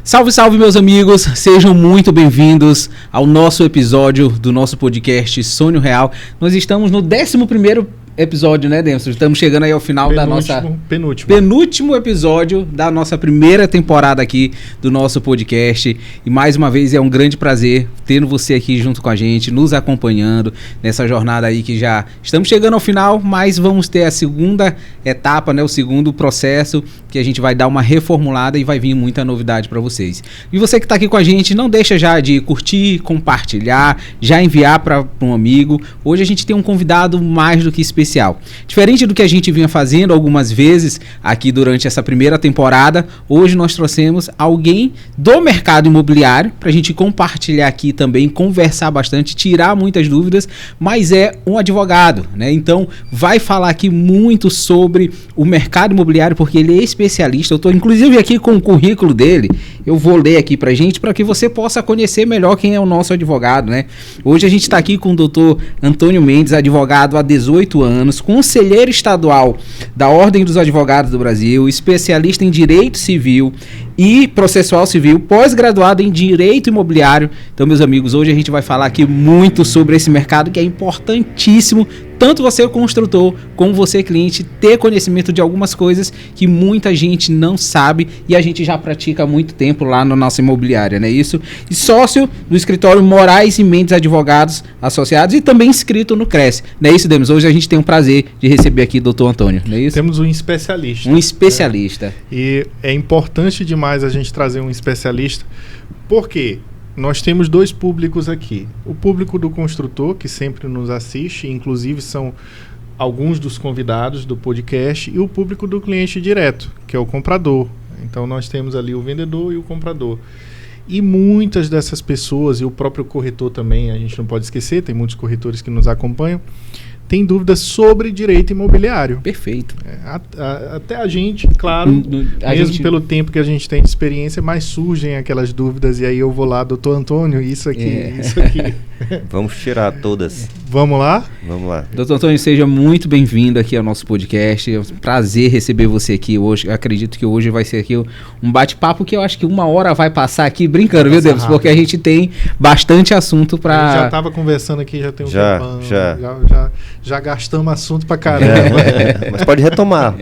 Salve, salve, meus amigos, sejam muito bem-vindos ao nosso episódio do nosso podcast Sonho Real. Nós estamos no 11º episódio, né, Denso? Estamos chegando aí ao final da nossa... Penúltimo episódio da nossa primeira temporada aqui do nosso podcast. E mais uma vez é um grande prazer tendo você aqui junto com a gente, nos acompanhando nessa jornada aí que já estamos chegando ao final, mas vamos ter a segunda etapa, né, o segundo processo que a gente vai dar uma reformulada e vai vir muita novidade para vocês. E você que está aqui com a gente, não deixa já de curtir, compartilhar, já enviar para um amigo. Hoje a gente tem um convidado mais do que especial. Diferente do que a gente vinha fazendo algumas vezes aqui durante essa primeira temporada, hoje nós trouxemos alguém do mercado imobiliário para a gente compartilhar aqui também, conversar bastante, tirar muitas dúvidas, mas é um advogado, né? Então vai falar aqui muito sobre o mercado imobiliário, porque ele é especialista. Eu estou inclusive aqui com o currículo dele, eu vou ler aqui para gente, para que você possa conhecer melhor quem é o nosso advogado, né? Hoje a gente está aqui com o doutor Antônio Mendes, advogado há 18 anos, conselheiro estadual da Ordem dos Advogados do Brasil, especialista em Direito Civil e Processual Civil, pós-graduado em Direito Imobiliário. Então, meus amigos, hoje a gente vai falar aqui muito sobre esse mercado que é importantíssimo, tanto você construtor como você cliente, ter conhecimento de algumas coisas que muita gente não sabe e a gente já pratica há muito tempo lá na nossa imobiliária, não é isso? E sócio do escritório Moraes e Mendes Advogados Associados e também inscrito no Cresce, não é isso, Demos? Hoje a gente tem um prazer de receber aqui o doutor Antônio, não é isso? Temos um especialista. Um especialista. E é importante demais a gente trazer um especialista, porque nós temos dois públicos aqui. O público do construtor, que sempre nos assiste, inclusive são alguns dos convidados do podcast, e o público do cliente direto, que é o comprador. Então nós temos ali o vendedor e o comprador. E muitas dessas pessoas, e o próprio corretor também, a gente não pode esquecer, tem muitos corretores que nos acompanham, tem dúvidas sobre direito imobiliário. Perfeito. Até a gente, claro, mesmo pelo tempo que a gente tem de experiência, mas surgem aquelas dúvidas, e aí eu vou lá, doutor Antônio, isso aqui. Vamos tirar todas. Vamos lá? Vamos lá. Doutor Antônio, seja muito bem-vindo aqui ao nosso podcast. É um prazer receber você aqui hoje. Eu acredito que hoje vai ser aqui um bate-papo que eu acho que 1 hora vai passar aqui brincando, viu, Deus? Porque a gente tem bastante assunto para... Já estava conversando aqui, já tem um tempão. Já gastamos assunto pra caramba. Mas pode retomar.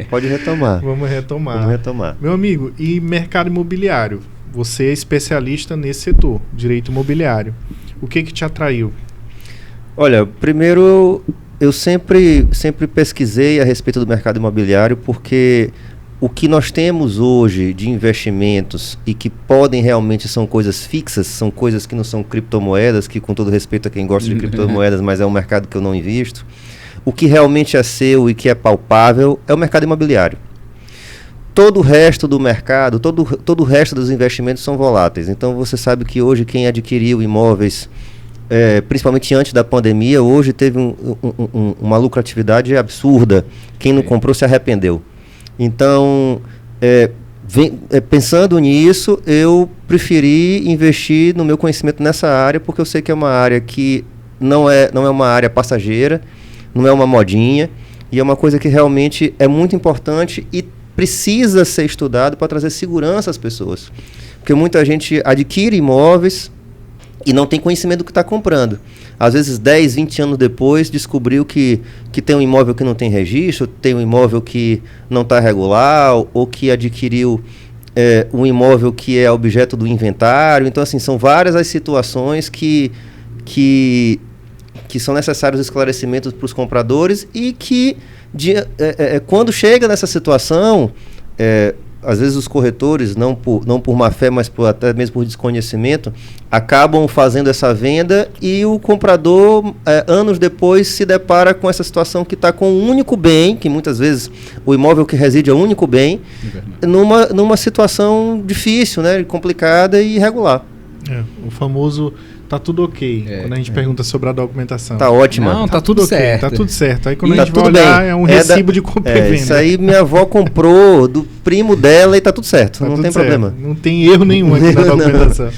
Vamos retomar. Meu amigo, e mercado imobiliário? Você é especialista nesse setor, direito imobiliário. O que te atraiu? Olha, primeiro eu sempre pesquisei a respeito do mercado imobiliário, porque o que nós temos hoje de investimentos e que podem realmente são coisas fixas, são coisas que não são criptomoedas, que com todo respeito a quem gosta de criptomoedas, mas é um mercado que eu não invisto. O que realmente é seu e que é palpável é o mercado imobiliário. Todo o resto do mercado, todo o resto dos investimentos são voláteis. Então você sabe que hoje quem adquiriu imóveis, principalmente antes da pandemia, hoje teve uma lucratividade absurda. Quem não comprou se arrependeu. Então, pensando nisso, eu preferi investir no meu conhecimento nessa área, porque eu sei que é uma área que não é uma área passageira, não é uma modinha, e é uma coisa que realmente é muito importante e precisa ser estudado para trazer segurança às pessoas. Porque muita gente adquire imóveis e não tem conhecimento do que está comprando. Às vezes 10, 20 anos depois descobriu que tem um imóvel que não tem registro, tem um imóvel que não está regular, ou que adquiriu um imóvel que é objeto do inventário. Então, assim, são várias as situações que são necessários esclarecimentos para os compradores e que, quando chega nessa situação, às vezes os corretores, não por má fé, mas até mesmo por desconhecimento, acabam fazendo essa venda e o comprador, anos depois, se depara com essa situação que está com um único bem, que muitas vezes o imóvel que reside é o único bem, numa situação difícil, né, complicada e irregular. O famoso tá tudo ok. Quando a gente pergunta sobre a documentação. Tá ótimo. Não, tá tudo okay, certo. Tá tudo certo. Aí quando a tá gente vai olhar, bem. é um recibo de compra e venda. Isso aí minha avó comprou do primo dela e tá tudo certo. Tá não tudo tem certo. problema. Não tem erro nenhum aqui na documentação.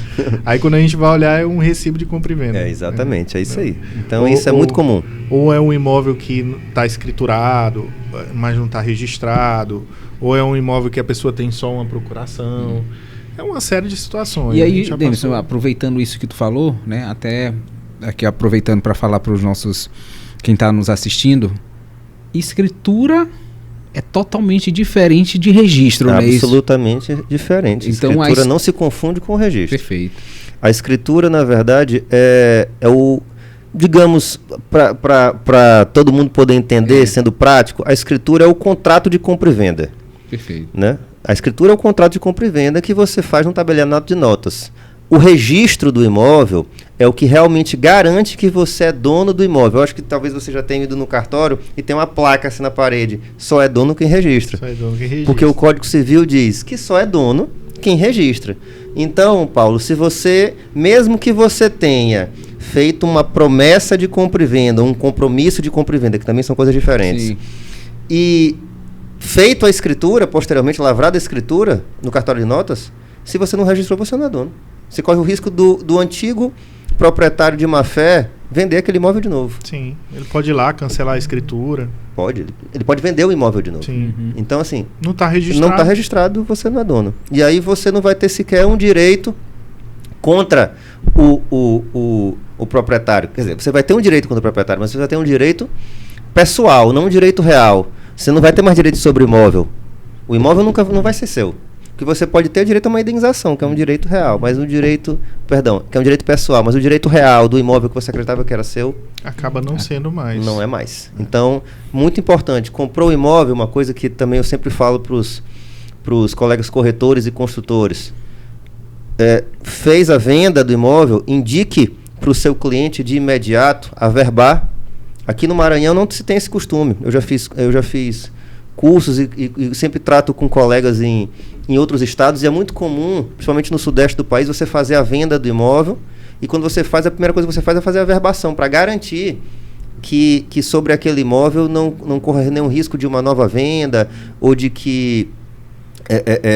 Aí quando a gente vai olhar, é um recibo de compra e venda. Exatamente, é isso aí. Então isso é muito comum. Ou é um imóvel que tá escriturado, mas não tá registrado. Ou é um imóvel que a pessoa tem só uma procuração. É uma série de situações. E aí, Denison, aproveitando isso que tu falou, né? Até aqui aproveitando para falar para os nossos, quem está nos assistindo, escritura é totalmente diferente de registro, né? Absolutamente diferente. Então, escritura não se confunde com o registro. Perfeito. A escritura, na verdade, é o... Digamos, para todo mundo poder entender, sendo prático, a escritura é o contrato de compra e venda. Perfeito. Né? A escritura é o contrato de compra e venda que você faz no tabeliamento de notas. O registro do imóvel é o que realmente garante que você é dono do imóvel. Eu acho que talvez você já tenha ido no cartório e tem uma placa assim na parede. Só é dono quem registra. Só é dono quem registra. Porque o Código Civil diz que só é dono quem registra. Então, Paulo, se você, mesmo que você tenha feito uma promessa de compra e venda, um compromisso de compra e venda, que também são coisas diferentes, Sim. e feito a escritura, posteriormente lavrada a escritura no cartório de notas, se você não registrou, você não é dono. Você corre o risco do antigo proprietário de má fé vender aquele imóvel de novo. Sim, ele pode ir lá cancelar a escritura. Pode. Ele pode vender o imóvel de novo. Sim. Então, assim, não está registrado. Não está registrado, você não é dono. E aí você não vai ter sequer um direito contra o proprietário. Quer dizer, você vai ter um direito contra o proprietário, mas você vai ter um direito pessoal, não um direito real. Você não vai ter mais direito sobre o imóvel. O imóvel não vai ser seu. Que você pode ter direito a uma indenização, que é um direito real, mas o direito, que é um direito pessoal, mas o direito real do imóvel que você acreditava que era seu, acaba não sendo mais. Não é mais. Então, muito importante, comprou o imóvel, uma coisa que também eu sempre falo para os colegas corretores e construtores, fez a venda do imóvel, indique para o seu cliente de imediato averbar. Aqui no Maranhão não se tem esse costume. Eu já fiz cursos e sempre trato com colegas em outros estados, e é muito comum, principalmente no sudeste do país, você fazer a venda do imóvel, e quando você faz, a primeira coisa que você faz é fazer a averbação, para garantir que sobre aquele imóvel não corra nenhum risco de uma nova venda, ou de que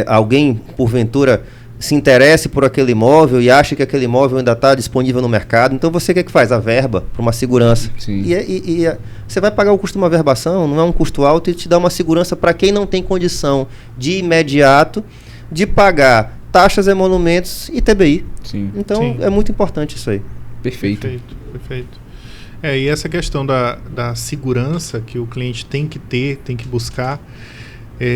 alguém, porventura, se interesse por aquele imóvel e acha que aquele imóvel ainda está disponível no mercado. Então você o que faz? A verba para uma segurança. Sim. E você vai pagar o custo de uma verbação, não é um custo alto, e te dá uma segurança para quem não tem condição de imediato de pagar taxas, emolumentos e TBI. Sim. Então Sim. é muito importante isso aí. Perfeito. Perfeito. E essa questão da segurança que o cliente tem que ter, tem que buscar,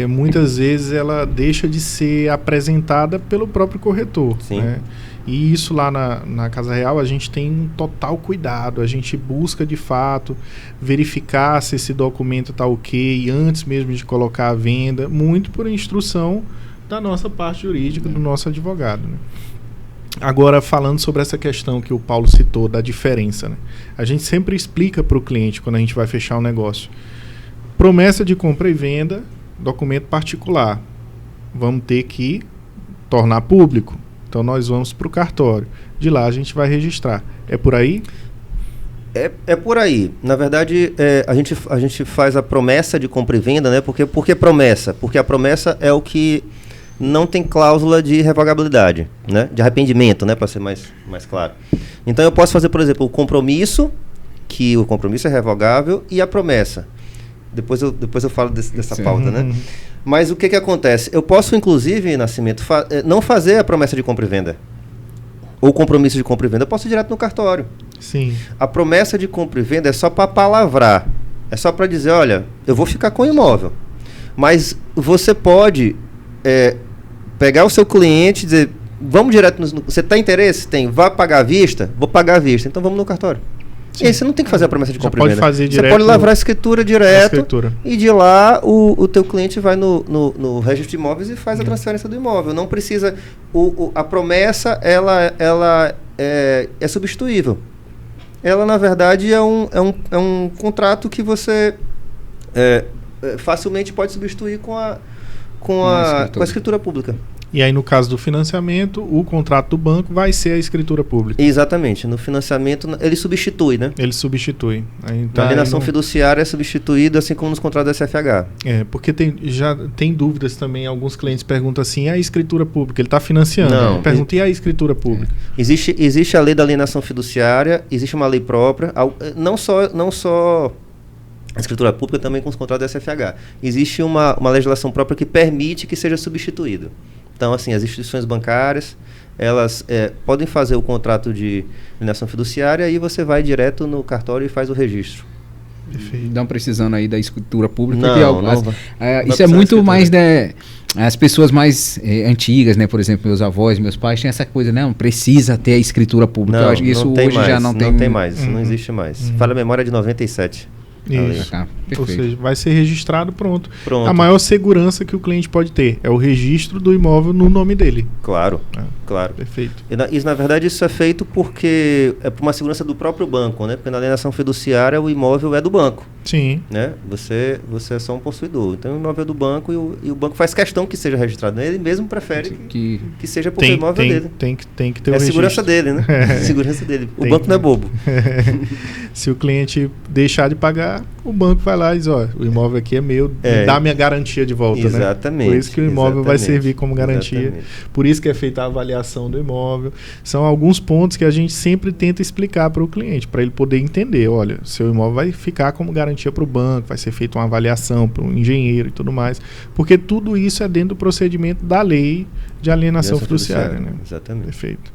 muitas vezes ela deixa de ser apresentada pelo próprio corretor. Sim. Né? E isso lá na Casa Real a gente tem um total cuidado, a gente busca de fato verificar se esse documento está ok antes mesmo de colocar a venda, muito por instrução da nossa parte jurídica, do nosso advogado. Né? Agora, falando sobre essa questão que o Paulo citou, da diferença, né? A gente sempre explica para o cliente quando a gente vai fechar um negócio. Promessa de compra e venda, documento particular. Vamos ter que tornar público. Então nós vamos para o cartório. De lá a gente vai registrar. É por aí? É por aí. Na verdade, a gente faz a promessa de compra e venda, né? Por que promessa? Porque a promessa é o que não tem cláusula de revogabilidade, né? De arrependimento, né? Para ser mais claro. Então eu posso fazer, por exemplo, o compromisso, que o compromisso é revogável, e a promessa. Depois eu falo dessa pauta, né? Mas o que acontece? Eu posso, inclusive, Nascimento, não fazer a promessa de compra e venda. Ou compromisso de compra e venda. Eu posso ir direto no cartório. Sim. A promessa de compra e venda é só para palavrar. É só para dizer, olha, eu vou ficar com o imóvel. Mas você pode pegar o seu cliente e dizer, vamos direto você tem interesse? Tem. Vai pagar à vista? Vou pagar à vista. Então vamos no cartório. Sim. E aí você não tem que fazer a promessa de compra e venda. Você pode lavrar a escritura direto e de lá o teu cliente vai no registro de imóveis e faz a transferência do imóvel. Não precisa... A promessa, ela é substituível. Ela, na verdade, é um contrato que você facilmente pode substituir com a escritura pública. E aí, no caso do financiamento, o contrato do banco vai ser a escritura pública. Exatamente. No financiamento, ele substitui, né? Ele substitui. Aí, a alienação fiduciária é substituída, assim como nos contratos da SFH. Porque já tem dúvidas também. Alguns clientes perguntam assim, a escritura pública? Ele está financiando. Não. Pergunta, e a escritura pública? Existe a lei da alienação fiduciária, existe uma lei própria, não só a escritura pública, também com os contratos da SFH. Existe uma legislação própria que permite que seja substituído. Então, assim, as instituições bancárias, elas podem fazer o contrato de alienação fiduciária e você vai direto no cartório e faz o registro. Perfeito. Não precisando aí da escritura pública. Não isso é muito mais, né, as pessoas mais antigas, né? Por exemplo, meus avós, meus pais, têm essa coisa, não precisa ter a escritura pública. Eu acho que isso hoje já não tem. Não tem mais, não existe mais. Fala a memória de 97. Isso. Ou seja, vai ser registrado, pronto. A maior segurança que o cliente pode ter é o registro do imóvel no nome dele. Claro, claro. Perfeito. Na verdade, isso é feito porque é por uma segurança do próprio banco, né? Porque na alienação fiduciária o imóvel é do banco. Sim. Né? Você é só um possuidor. Então o imóvel é do banco e o banco faz questão que seja registrado. Ele mesmo prefere que seja porque o imóvel é dele. Tem que ter o registro. É a segurança dele, né? Segurança dele. O banco não é bobo. Se o cliente deixar de pagar, o banco vai lá e diz, o imóvel aqui é meu, dá minha garantia de volta. Exatamente. Né? Por isso que o imóvel vai servir como garantia. Exatamente. Por isso que é feita a avaliação do imóvel. São alguns pontos que a gente sempre tenta explicar para o cliente, para ele poder entender, olha, seu imóvel vai ficar como garantia para o banco, vai ser feita uma avaliação para um engenheiro e tudo mais, porque tudo isso é dentro do procedimento da lei de alienação fiduciária. Né? Exatamente. Perfeito.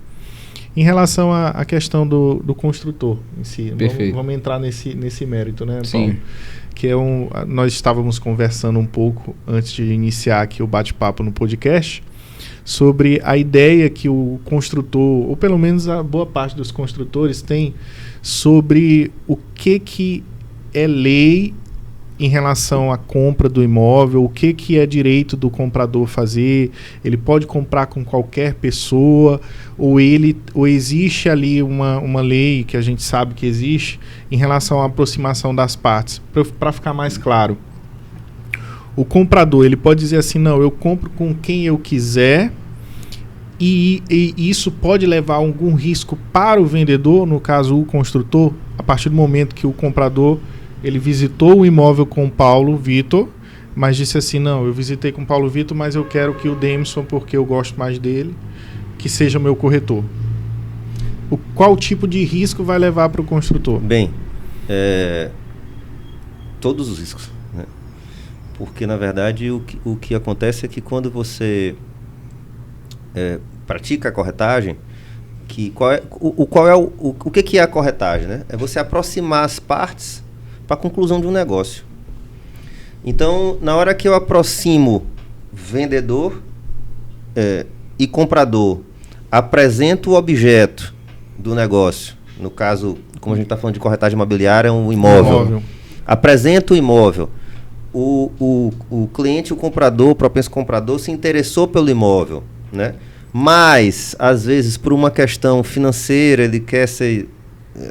Em relação à questão do construtor em si, vamos entrar nesse mérito, né, Paulo? Sim. Que nós estávamos conversando um pouco antes de iniciar aqui o bate-papo no podcast sobre a ideia que o construtor, ou pelo menos a boa parte dos construtores tem sobre o que é lei em relação à compra do imóvel, o que é direito do comprador fazer, ele pode comprar com qualquer pessoa, ou existe ali uma lei que a gente sabe que existe em relação à aproximação das partes. Para ficar mais claro, o comprador ele pode dizer assim, não, eu compro com quem eu quiser, e isso pode levar algum risco para o vendedor, no caso o construtor, a partir do momento que o comprador ele visitou o imóvel com o Paulo Vitor, mas disse assim, não, eu visitei com o Paulo Vitor, mas eu quero que o Demson, porque eu gosto mais dele, que seja meu corretor. Qual tipo de risco vai levar para o construtor? Bem, todos os riscos. Né? Porque, na verdade, o que acontece é que quando você pratica a corretagem, o que é a corretagem? Né? É você aproximar as partes para a conclusão de um negócio. Então, na hora que eu aproximo vendedor e comprador, apresento o objeto do negócio, no caso, como a gente está falando de corretagem imobiliária, é um imóvel. Apresento o imóvel. O cliente, o comprador, o propenso comprador, se interessou pelo imóvel, né? Mas, às vezes, por uma questão financeira, ele quer ser,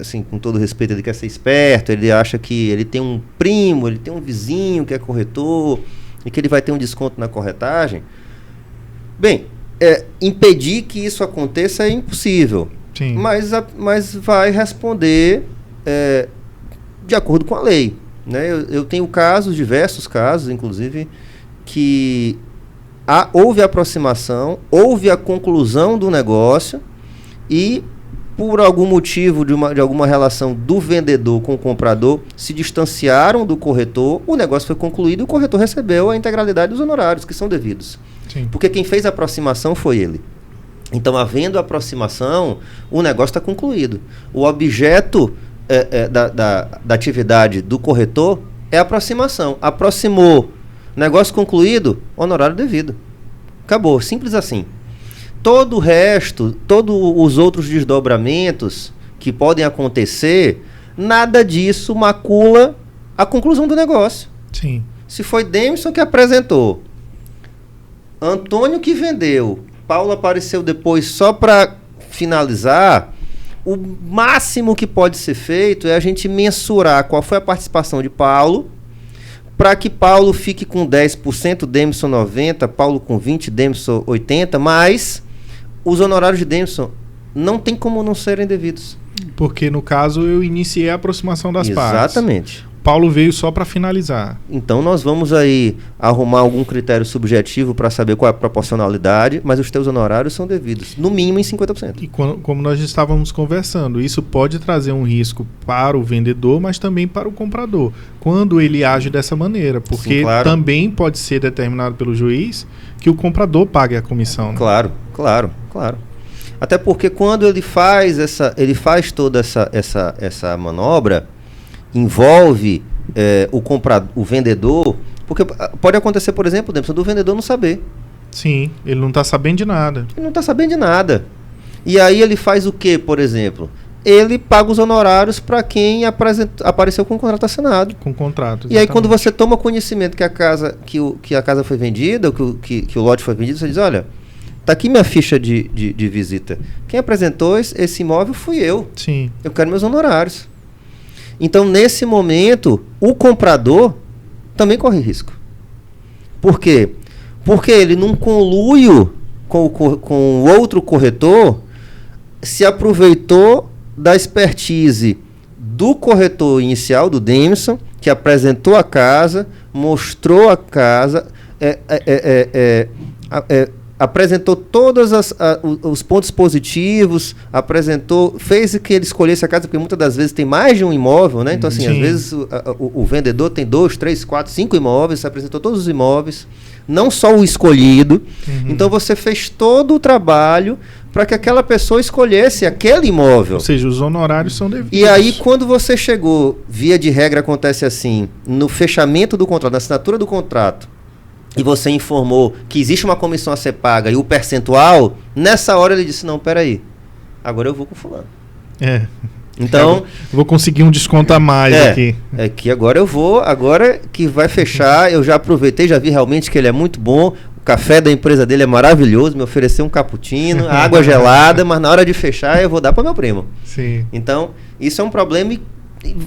assim, com todo respeito, ele quer ser esperto, ele acha que ele tem um primo, ele tem um vizinho que é corretor e que ele vai ter um desconto na corretagem. Bem, impedir que isso aconteça é impossível. Sim. Mas vai responder de acordo com a lei. Né? Eu tenho diversos casos, inclusive, que houve aproximação, houve a conclusão do negócio e, por algum motivo de alguma relação do vendedor com o comprador, se distanciaram do corretor, o negócio foi concluído e o corretor recebeu a integralidade dos honorários que são devidos. Sim. Porque quem fez a aproximação foi ele. Então, havendo aproximação, o negócio está concluído. O objeto da atividade do corretor é a aproximação. Aproximou, negócio concluído, honorário devido. Acabou, simples assim. Todo o resto, todos os outros desdobramentos que podem acontecer, nada disso macula a conclusão do negócio. Sim. Se foi Demson que apresentou, Antônio que vendeu, Paulo apareceu depois só para finalizar, o máximo que pode ser feito é a gente mensurar qual foi a participação de Paulo para que Paulo fique com 10%, Demison 90%, Paulo com 20%, Demison 80%, mas os honorários de Demison não tem como não serem devidos. Porque, no caso, eu iniciei a aproximação das partes. Exatamente. Paulo veio só para finalizar. Então, nós vamos aí arrumar algum critério subjetivo para saber qual é a proporcionalidade, mas os teus honorários são devidos, no mínimo em 50%. E como nós estávamos conversando, isso pode trazer um risco para o vendedor, mas também para o comprador, quando ele age dessa maneira. Porque Sim, claro. também pode ser determinado pelo juiz que o comprador pague a comissão. Né? Claro. Até porque quando ele faz toda essa manobra, envolve o vendedor, porque pode acontecer, por exemplo, do vendedor não saber. Sim, ele não está sabendo de nada. Ele não está sabendo de nada. E aí ele faz o quê, por exemplo? Ele paga os honorários para quem apareceu com o contrato assinado. Com o contrato, exatamente. E aí quando você toma conhecimento que a casa foi vendida, que o lote foi vendido, você diz, olha, tá aqui minha ficha de visita. Quem apresentou esse imóvel fui eu. Sim. Eu quero meus honorários. Então, nesse momento, o comprador também corre risco. Por quê? Porque ele, num conluio com o outro corretor, se aproveitou da expertise do corretor inicial, do Demison, que apresentou a casa, mostrou a casa, apresentou todos os pontos positivos, fez que ele escolhesse a casa, porque muitas das vezes tem mais de um imóvel, né? Então, assim, Sim. às vezes o vendedor tem 2, 3, 4, 5 imóveis, apresentou todos os imóveis, não só o escolhido. Uhum. Então, você fez todo o trabalho para que aquela pessoa escolhesse aquele imóvel. Ou seja, os honorários são devidos. E aí, quando você chegou, via de regra acontece assim, no fechamento do contrato, na assinatura do contrato, e você informou que existe uma comissão a ser paga e o percentual, nessa hora ele disse, não, peraí, agora eu vou com fulano. Então... vou conseguir um desconto a mais aqui. É que agora que vai fechar, eu já aproveitei, já vi realmente que ele é muito bom, o café da empresa dele é maravilhoso, me ofereceu um cappuccino, água gelada, mas na hora de fechar eu vou dar para meu primo. Sim. Então, isso é um problema e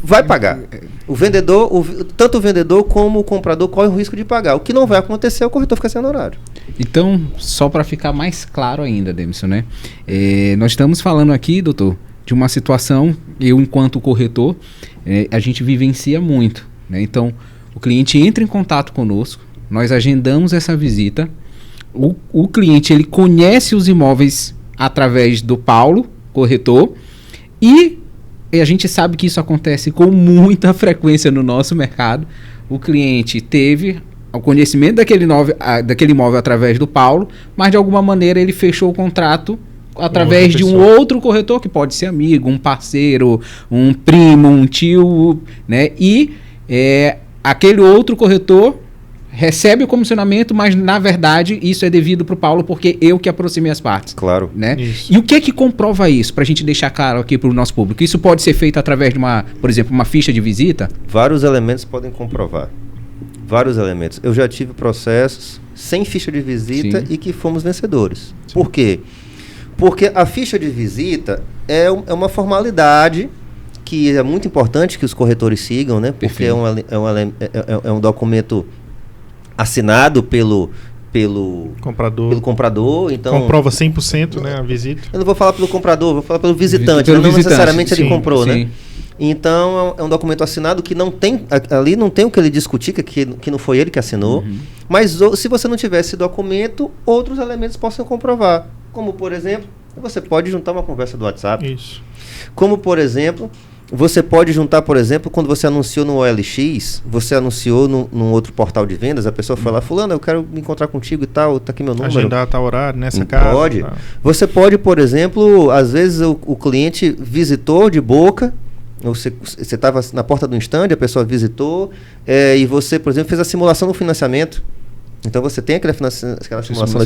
vai pagar. O vendedor, tanto o vendedor como o comprador corre o risco de pagar. O que não vai acontecer é o corretor ficar sem honorário. Então, só para ficar mais claro ainda, Demison, né? Nós estamos falando aqui, doutor, de uma situação, eu enquanto corretor, a gente vivencia muito, né? Então, o cliente entra em contato conosco, nós agendamos essa visita, o cliente ele conhece os imóveis através do Paulo, corretor, e a gente sabe que isso acontece com muita frequência no nosso mercado. O cliente teve o conhecimento daquele imóvel através do Paulo, mas de alguma maneira ele fechou o contrato através de um outro corretor, que pode ser amigo, um parceiro, um primo, um tio, né? E aquele outro corretor recebe o comissionamento, mas na verdade isso é devido para o Paulo, porque eu que aproximei as partes. Claro. Né? E o que comprova isso, para a gente deixar claro aqui para o nosso público? Isso pode ser feito através de por exemplo, uma ficha de visita? Vários elementos podem comprovar. Vários elementos. Eu já tive processos sem ficha de visita Sim. e que fomos vencedores. Sim. Por quê? Porque a ficha de visita é uma formalidade que é muito importante que os corretores sigam, né? Porque é um documento assinado pelo comprador, então... Comprova 100%, né, a visita. Eu não vou falar pelo comprador, vou falar pelo visitante, Pelo não visitante, necessariamente ele sim, comprou, sim. né? Então, é um documento assinado que não tem... Ali não tem o que ele discutir, que não foi ele que assinou. Uhum. Mas se você não tiver esse documento, outros elementos possam comprovar. Como, por exemplo, você pode juntar uma conversa do WhatsApp. Isso. Como, por exemplo... Você pode juntar, por exemplo, quando você anunciou no OLX, você anunciou num outro portal de vendas, a pessoa foi lá, fulano, eu quero me encontrar contigo e tal, tá aqui meu número. Agendar tal horário nessa casa. Pode. Tá. Você pode, por exemplo, às vezes o cliente visitou de boca, você estava na porta do stand, a pessoa visitou, e você, por exemplo, fez a simulação do financiamento. Então você tem aquela simulação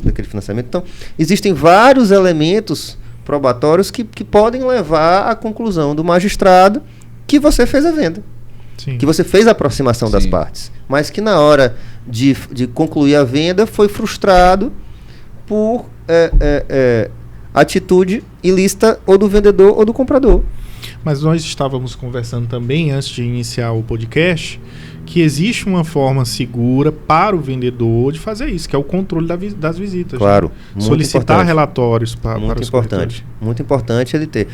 daquele financiamento. Então, existem vários elementos probatórios que podem levar à conclusão do magistrado que você fez a venda. Sim. Que você fez a aproximação das partes. Mas que na hora de concluir a venda foi frustrado por atitude ilícita ou do vendedor ou do comprador. Mas nós estávamos conversando também, antes de iniciar o podcast, que existe uma forma segura para o vendedor de fazer isso, que é o controle das visitas. Claro. Né? Solicitar importante. Relatórios para os corretores. Muito importante ele ter.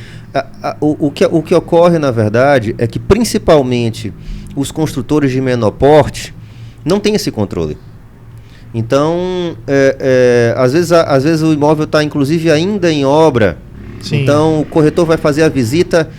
O que ocorre, na verdade, é que principalmente os construtores de menor porte não têm esse controle. Então, às vezes o imóvel está, inclusive, ainda em obra. Sim. Então, o corretor vai fazer a visita,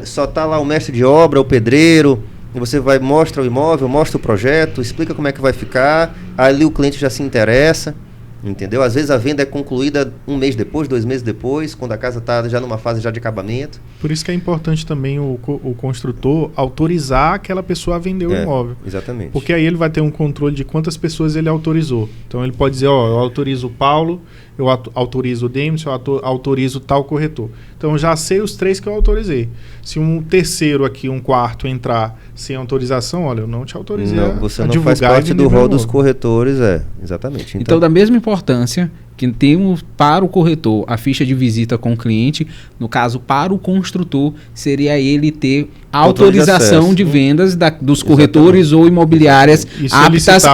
só está lá o mestre de obra, o pedreiro, e você mostra o imóvel, mostra o projeto, explica como é que vai ficar, ali o cliente já se interessa, entendeu? Às vezes a venda é concluída 1 mês depois, 2 meses depois, quando a casa está já numa fase já de acabamento. Por isso que é importante também o construtor autorizar aquela pessoa a vender o imóvel. Exatamente. Porque aí ele vai ter um controle de quantas pessoas ele autorizou. Então ele pode dizer, eu autorizo o Paulo, eu autorizo o Demis, eu autorizo tal corretor. Então eu já sei os 3 que eu autorizei. Se um terceiro aqui, um quarto, entrar sem autorização, olha, eu não te autorizei você não faz parte do rol dos corretores, exatamente. Então, da mesma importância que temos para o corretor a ficha de visita com o cliente, no caso, para o construtor, seria ele ter autorização de vendas dos corretores ou imobiliárias aptas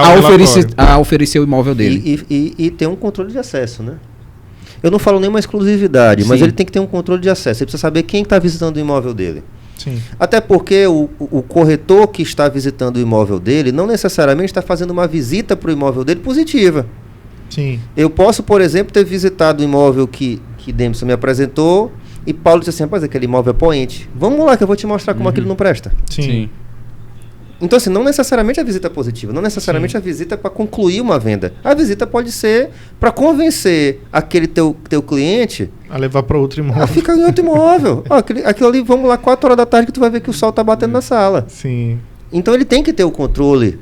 a oferecer o imóvel dele. E ter um controle de acesso, né? Eu não falo nenhuma exclusividade, mas ele tem que ter um controle de acesso. Ele precisa saber quem está visitando o imóvel dele. Sim. Até porque o corretor que está visitando o imóvel dele não necessariamente está fazendo uma visita para o imóvel dele positiva. Sim. Eu posso, por exemplo, ter visitado o imóvel que Demson me apresentou e Paulo disse assim, rapaz, aquele imóvel é poente. Vamos lá que eu vou te mostrar como aquilo não presta. Sim. Então, assim, não necessariamente a visita é positiva, não necessariamente a visita é para concluir uma venda. A visita pode ser para convencer aquele teu cliente a levar para outro imóvel. A ficar em outro imóvel. Aquilo ali, vamos lá, 4 horas da tarde que tu vai ver que o sol está batendo na sala. Sim. Então, ele tem que ter o controle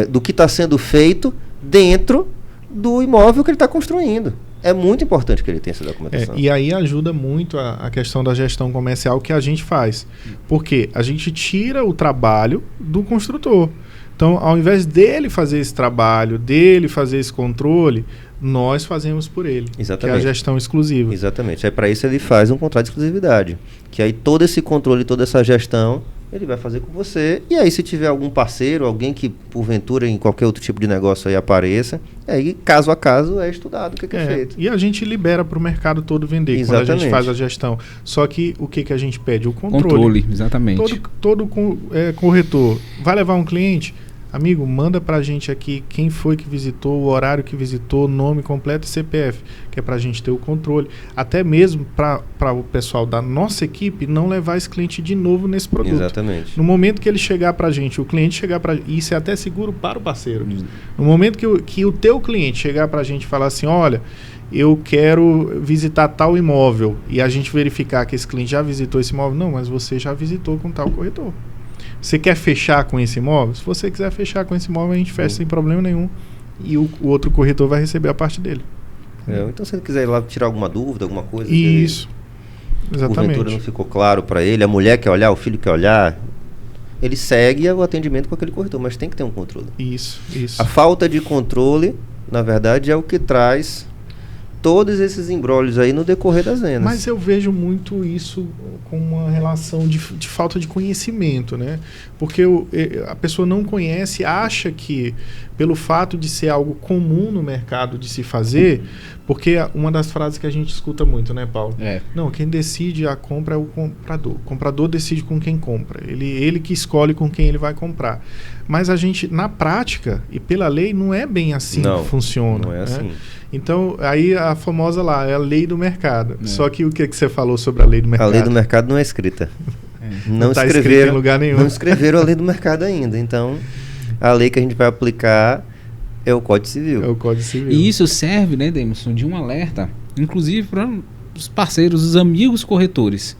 do que está sendo feito dentro do imóvel que ele está construindo. É muito importante que ele tenha essa documentação. E aí ajuda muito a questão da gestão comercial que a gente faz. Porque a gente tira o trabalho do construtor. Então, ao invés dele fazer esse trabalho, dele fazer esse controle, nós fazemos por ele. Exatamente. Que é a gestão exclusiva. Exatamente. Aí, para isso, ele faz um contrato de exclusividade. Que aí todo esse controle, toda essa gestão, ele vai fazer com você. E aí, se tiver algum parceiro, alguém que, porventura, em qualquer outro tipo de negócio aí apareça, aí, caso a caso, é estudado o que é feito. E a gente libera para o mercado todo vender. Exatamente. Quando a gente faz a gestão. Só que o que a gente pede? O controle. Controle, exatamente. Todo corretor vai levar um cliente... Amigo, manda pra gente aqui quem foi que visitou, o horário que visitou, nome completo e CPF, que é pra gente ter o controle. Até mesmo para o pessoal da nossa equipe não levar esse cliente de novo nesse produto. Exatamente. No momento que ele chegar pra gente, o cliente chegar pra gente, isso é até seguro para o parceiro. No momento que o teu cliente chegar pra gente e falar assim, olha, eu quero visitar tal imóvel, e a gente verificar que esse cliente já visitou esse imóvel, não, mas você já visitou com tal corretor. Você quer fechar com esse imóvel? Se você quiser fechar com esse imóvel, a gente fecha sem problema nenhum. E o outro corretor vai receber a parte dele. Então, se ele quiser ir lá tirar alguma dúvida, alguma coisa... Isso. Exatamente. Porventura não ficou claro para ele, a mulher quer olhar, o filho quer olhar... Ele segue o atendimento com aquele corretor, mas tem que ter um controle. Isso. A falta de controle, na verdade, é o que traz... todos esses embrólios aí no decorrer das vendas. Mas eu vejo muito isso com uma relação de falta de conhecimento, né? Porque a pessoa não conhece, acha que pelo fato de ser algo comum no mercado de se fazer, porque uma das frases que a gente escuta muito, né, Paulo? Não, quem decide a compra é o comprador. O comprador decide com quem compra. Ele que escolhe com quem ele vai comprar. Mas a gente, na prática, e pela lei, não é bem assim que funciona. Não é assim. Então, aí a famosa lá, é a lei do mercado. Só que o que você falou sobre a lei do mercado? A lei do mercado não é escrita. Não está escrita em lugar nenhum. Não escreveram a lei do mercado ainda. Então, a lei que a gente vai aplicar é o Código Civil. É o Código Civil. E isso serve, né, Demerson, de um alerta, inclusive para os parceiros, os amigos corretores.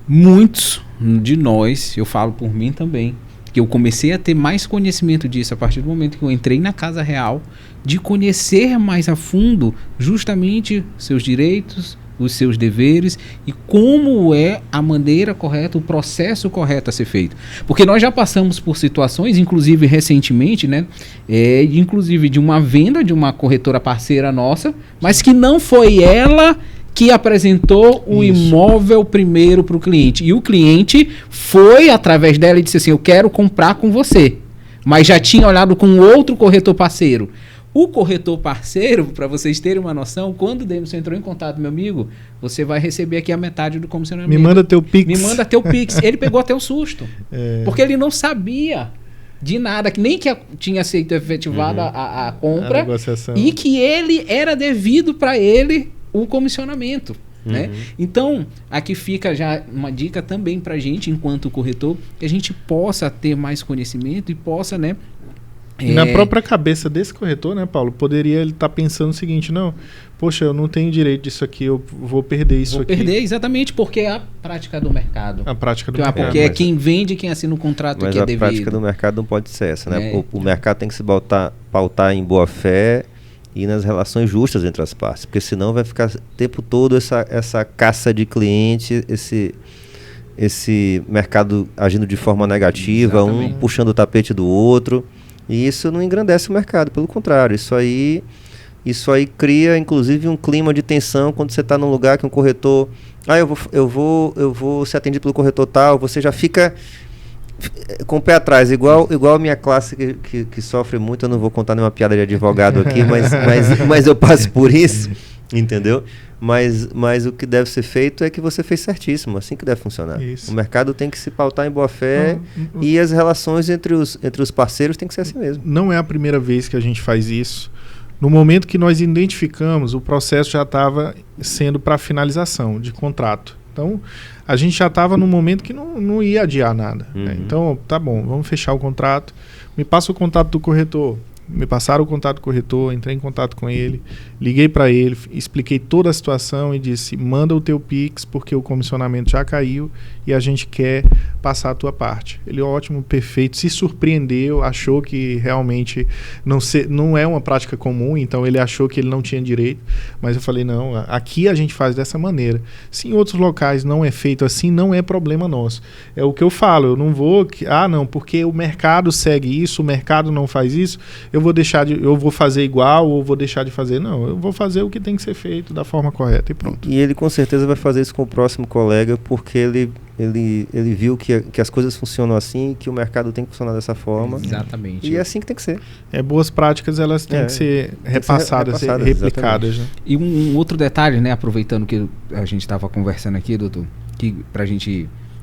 Muitos de nós, eu falo por mim também, que eu comecei a ter mais conhecimento disso a partir do momento que eu entrei na Casa Real, de conhecer mais a fundo justamente seus direitos, os seus deveres e como é a maneira correta, o processo correto a ser feito. Porque nós já passamos por situações, inclusive recentemente, né, inclusive de uma venda de uma corretora parceira nossa, mas que não foi ela que apresentou o imóvel primeiro para o cliente. E o cliente foi através dela e disse assim, eu quero comprar com você. Mas já tinha olhado com outro corretor parceiro. O corretor parceiro, para vocês terem uma noção, quando o Demerson entrou em contato, meu amigo, você vai receber aqui a metade do comissionamento. Me manda teu Pix. Me manda teu Pix. Ele pegou até um susto. Porque ele não sabia de nada, que nem que tinha sido efetivada a compra. A negociação. E que ele era devido para ele o comissionamento. Né? Então, aqui fica já uma dica também para a gente, enquanto corretor, que a gente possa ter mais conhecimento e possa, né? E na própria cabeça desse corretor, né, Paulo, poderia ele estar pensando o seguinte, não, poxa, eu não tenho direito disso aqui, eu vou perder isso aqui. Vou perder, exatamente, porque é a prática do mercado. A prática do mercado. Porque é quem vende, quem assina o contrato que é devido. Mas a prática do mercado não pode ser essa, né? O mercado tem que se pautar em boa fé e nas relações justas entre as partes, porque senão vai ficar o tempo todo essa caça de cliente, esse mercado agindo de forma negativa, Exatamente. Um puxando o tapete do outro. E isso não engrandece o mercado, pelo contrário, isso aí cria inclusive um clima de tensão quando você está num lugar que um corretor, eu vou ser atendido pelo corretor tal, você já fica com o pé atrás, igual a minha classe que sofre muito. Eu não vou contar nenhuma piada de advogado aqui, mas eu passo por isso, entendeu? Mas o que deve ser feito é que você fez certíssimo, assim que deve funcionar. Isso. O mercado tem que se pautar em boa fé e as relações entre os parceiros tem que ser assim mesmo. Não é a primeira vez que a gente faz isso. No momento que nós identificamos, o processo já estava sendo para finalização de contrato. Então, a gente já estava num momento que não ia adiar nada. Né? Então, tá bom, vamos fechar o contrato. Me passa o contato do corretor. Me passaram o contato do corretor, entrei em contato com ele, liguei para ele, expliquei toda a situação e disse, manda o teu Pix porque o comissionamento já caiu e a gente quer passar a tua parte. Ele, ótimo, perfeito, se surpreendeu, achou que realmente não é uma prática comum, então ele achou que ele não tinha direito, mas eu falei, não, aqui a gente faz dessa maneira. Se em outros locais não é feito assim, não é problema nosso. É o que eu falo, eu não vou, não, porque o mercado segue isso, o mercado não faz isso, eu vou fazer igual ou vou deixar de fazer. Não, eu vou fazer o que tem que ser feito da forma correta e pronto. E ele com certeza vai fazer isso com o próximo colega, porque ele viu que as coisas funcionam assim, que o mercado tem que funcionar dessa forma. Exatamente. E é assim que tem que ser. Boas práticas, elas têm que ser repassadas, replicadas. Né? E um outro detalhe, né, aproveitando que a gente estava conversando aqui, doutor, que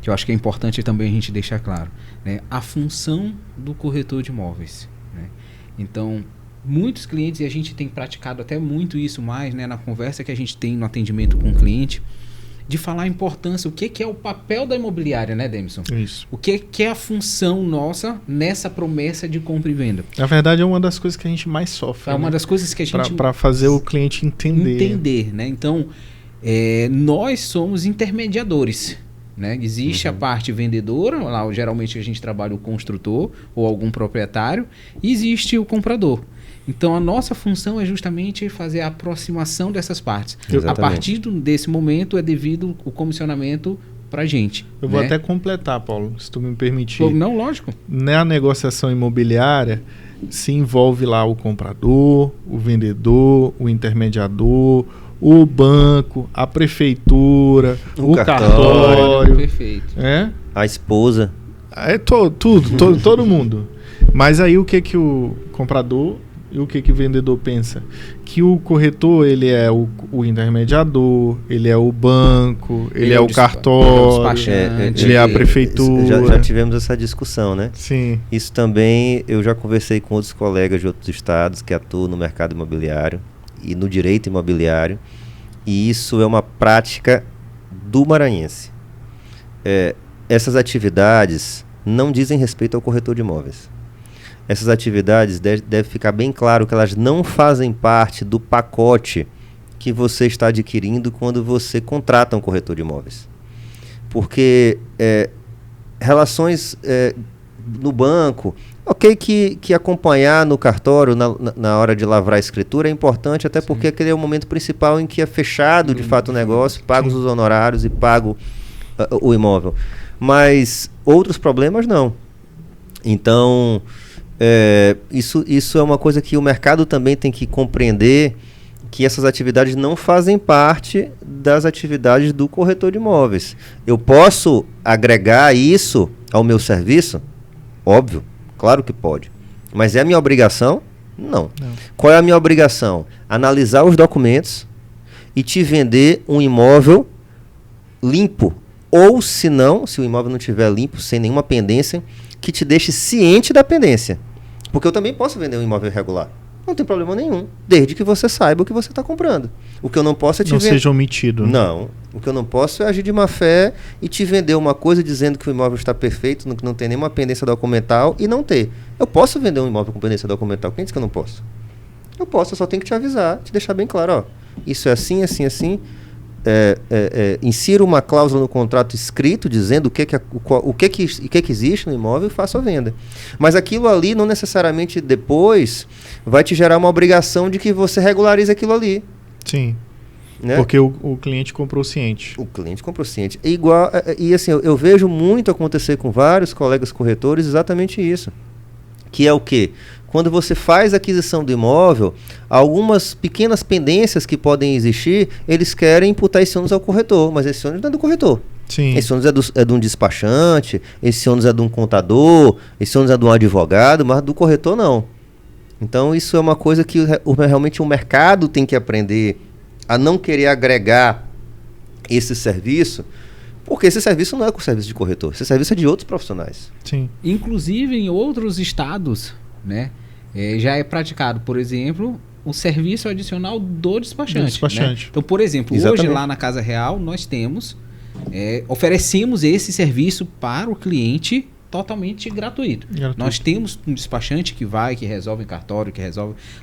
eu acho que é importante também a gente deixar claro, né, a função do corretor de imóveis. Então, muitos clientes, e a gente tem praticado até muito isso mais, né, na conversa que a gente tem no atendimento com o cliente, de falar a importância, o que é o papel da imobiliária, né, Demerson? Isso. O que é a função nossa nessa promessa de compra e venda? Na verdade, é uma das coisas que a gente mais sofre. É uma das coisas que a gente... Para fazer o cliente entender. Entender, né? Então, nós somos intermediadores. Né? Existe a parte vendedora, lá geralmente a gente trabalha o construtor ou algum proprietário, e existe o comprador. Então a nossa função é justamente fazer a aproximação dessas partes. Exatamente. A partir desse momento é devido o comissionamento para a gente. Eu vou até completar, Paulo, se tu me permitir. Não, lógico. Na negociação imobiliária se envolve lá o comprador, o vendedor, o intermediador, o banco, a prefeitura, o cartório. Perfeito. A esposa. Todo mundo. Mas aí o que o comprador e o que o vendedor pensa? Que o corretor, ele é o intermediador, ele é o banco, ele é o cartório, ele é a prefeitura. Já tivemos essa discussão, né? Sim. Isso também, eu já conversei com outros colegas de outros estados que atuam no mercado imobiliário e no direito imobiliário, e isso é uma prática do maranhense. Essas atividades não dizem respeito ao corretor de imóveis. Essas atividades deve ficar bem claro que elas não fazem parte do pacote que você está adquirindo quando você contrata um corretor de imóveis. Porque relações no banco, ok que acompanhar no cartório na hora de lavrar a escritura é importante, até porque aquele é o momento principal em que é fechado de fato o negócio, pagos os honorários e pago o imóvel. Mas outros problemas não. Então, isso é uma coisa que o mercado também tem que compreender, que essas atividades não fazem parte das atividades do corretor de imóveis. Eu posso agregar isso ao meu serviço? Óbvio, claro que pode. Mas é a minha obrigação? Não. Qual é a minha obrigação? Analisar os documentos e te vender um imóvel limpo. Ou, se não, se o imóvel não estiver limpo, sem nenhuma pendência, que te deixe ciente da pendência. Porque eu também posso vender um imóvel irregular. Não tem problema nenhum, desde que você saiba o que você está comprando. O que eu não posso é te vender... Não seja omitido. Não. O que eu não posso é agir de má fé e te vender uma coisa dizendo que o imóvel está perfeito, que não tem nenhuma pendência documental e não ter. Eu posso vender um imóvel com pendência documental. Quem disse que eu não posso? Eu posso, eu só tenho que te avisar, te deixar bem claro, ó. Isso é assim, assim, assim. Insira uma cláusula no contrato escrito dizendo o que existe no imóvel e faça a venda. Mas aquilo ali não necessariamente depois vai te gerar uma obrigação de que você regularize aquilo ali. Sim. Né? Porque o cliente comprou ciente. O cliente comprou ciente. E assim, eu vejo muito acontecer com vários colegas corretores exatamente isso. Que é o quê? Quando você faz a aquisição do imóvel, algumas pequenas pendências que podem existir, eles querem imputar esse ônus ao corretor, mas esse ônus não é do corretor. Sim. Esse ônus é de um despachante, esse ônus é de um contador, esse ônus é de um advogado, mas do corretor não. Então isso é uma coisa que realmente o mercado tem que aprender a não querer agregar esse serviço, porque esse serviço não é com o serviço de corretor, esse serviço é de outros profissionais. Sim. Inclusive em outros estados, né, já é praticado, por exemplo, o serviço adicional do despachante. Né? Então, por exemplo, hoje lá na Casa Real nós temos, oferecemos esse serviço para o cliente totalmente gratuito. Nós temos um despachante que resolve em cartório,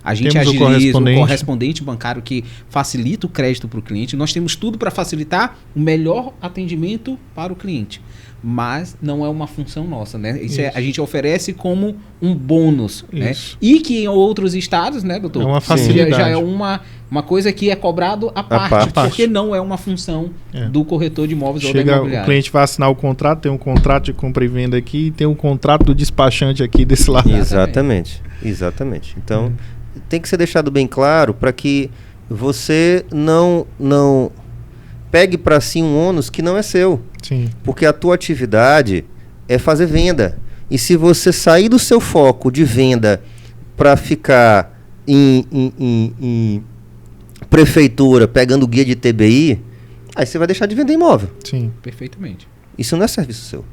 a gente agiliza, o correspondente bancário que facilita o crédito para o cliente. Nós temos tudo para facilitar o melhor atendimento para o cliente. Mas não é uma função nossa, né? Isso. A gente oferece como um bônus, né? E que em outros estados, né, doutor? É uma facilidade. Já é uma coisa que é cobrado à parte, porque não é uma função do corretor de imóveis ou da imobiliária. O cliente vai assinar o contrato, tem um contrato de compra e venda aqui, e tem um contrato do despachante aqui desse lado. Exatamente. Então, tem que ser deixado bem claro para que você não pegue para si um ônus que não é seu. Sim. Porque a tua atividade é fazer venda. E se você sair do seu foco de venda para ficar em prefeitura pegando guia de TBI, aí você vai deixar de vender imóvel. Sim. Perfeitamente. Isso não é serviço seu.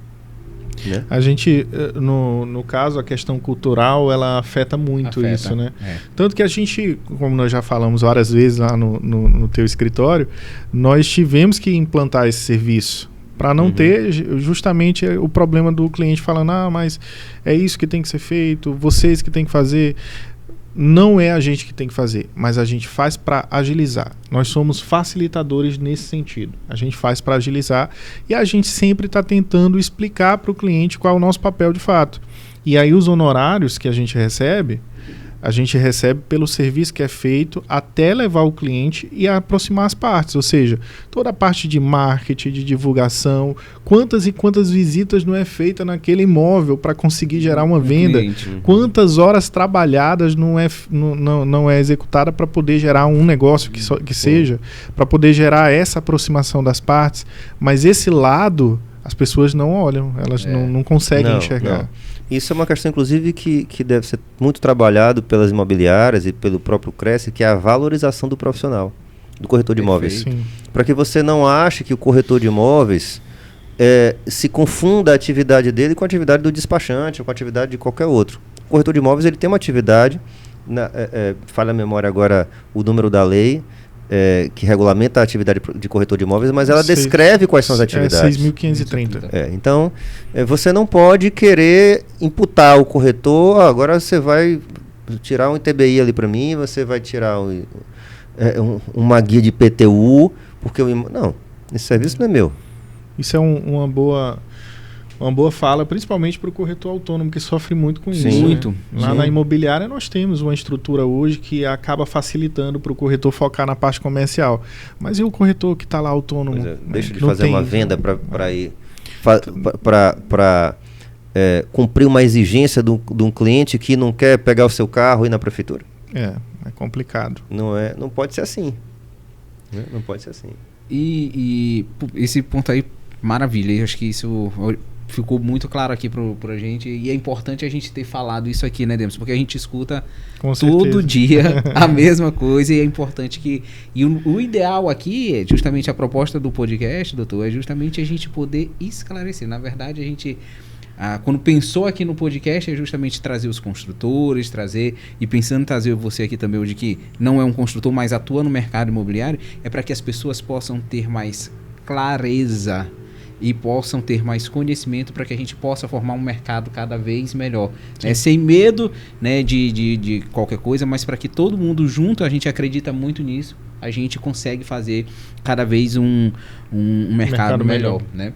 Né? A gente, no caso, a questão cultural, ela afeta muito isso, né? Tanto que a gente, como nós já falamos várias vezes lá no teu escritório, nós tivemos que implantar esse serviço para não ter justamente o problema do cliente falando, mas é isso que tem que ser feito, vocês que tem que fazer. Não é a gente que tem que fazer, mas a gente faz para agilizar. Nós somos facilitadores nesse sentido. A gente faz para agilizar e a gente sempre está tentando explicar para o cliente qual é o nosso papel de fato. E aí os honorários que a gente recebe pelo serviço que é feito até levar o cliente e aproximar as partes. Ou seja, toda a parte de marketing, de divulgação, quantas e quantas visitas não é feita naquele imóvel para conseguir gerar uma venda, quantas horas trabalhadas não é executada para poder gerar um negócio que seja, para poder gerar essa aproximação das partes. Mas esse lado as pessoas não olham, elas não conseguem enxergar. Não. Isso é uma questão, inclusive, que deve ser muito trabalhado pelas imobiliárias e pelo próprio Cresce, que é a valorização do profissional, do corretor de imóveis. Para que você não ache que o corretor de imóveis se confunda a atividade dele com a atividade do despachante ou com a atividade de qualquer outro. O corretor de imóveis ele tem uma atividade, falha a memória agora o número da lei, que regulamenta a atividade de corretor de imóveis, mas ela descreve quais são as atividades. 6.530. Então, você não pode querer imputar o corretor, agora você vai tirar um ITBI ali para mim, você vai tirar uma guia de PTU, porque não, esse serviço não é meu. Isso é uma boa fala, principalmente para o corretor autônomo, que sofre muito com isso. Muito. Lá na imobiliária nós temos uma estrutura hoje que acaba facilitando para o corretor focar na parte comercial. Mas e o corretor que está lá autônomo? Deixa de fazer uma venda para cumprir uma exigência de um cliente que não quer pegar o seu carro e ir na prefeitura. complicado. Não pode ser assim. Né? Não pode ser assim. E esse ponto aí, maravilha. Eu acho que isso ficou muito claro aqui pra gente. E é importante a gente ter falado isso aqui, né, Demos? Porque a gente escuta todo dia a mesma coisa. E é importante que... E o ideal aqui, é justamente a proposta do podcast, doutor, é justamente a gente poder esclarecer. Na verdade, a gente... quando pensou aqui no podcast, é justamente trazer os construtores, e pensando em trazer você aqui também hoje, que não é um construtor, mas atua no mercado imobiliário, é para que as pessoas possam ter mais clareza e possam ter mais conhecimento para que a gente possa formar um mercado cada vez melhor, né? Sem medo, né, de qualquer coisa, mas para que todo mundo junto, a gente acredita muito nisso, a gente consegue fazer cada vez um mercado melhor, né?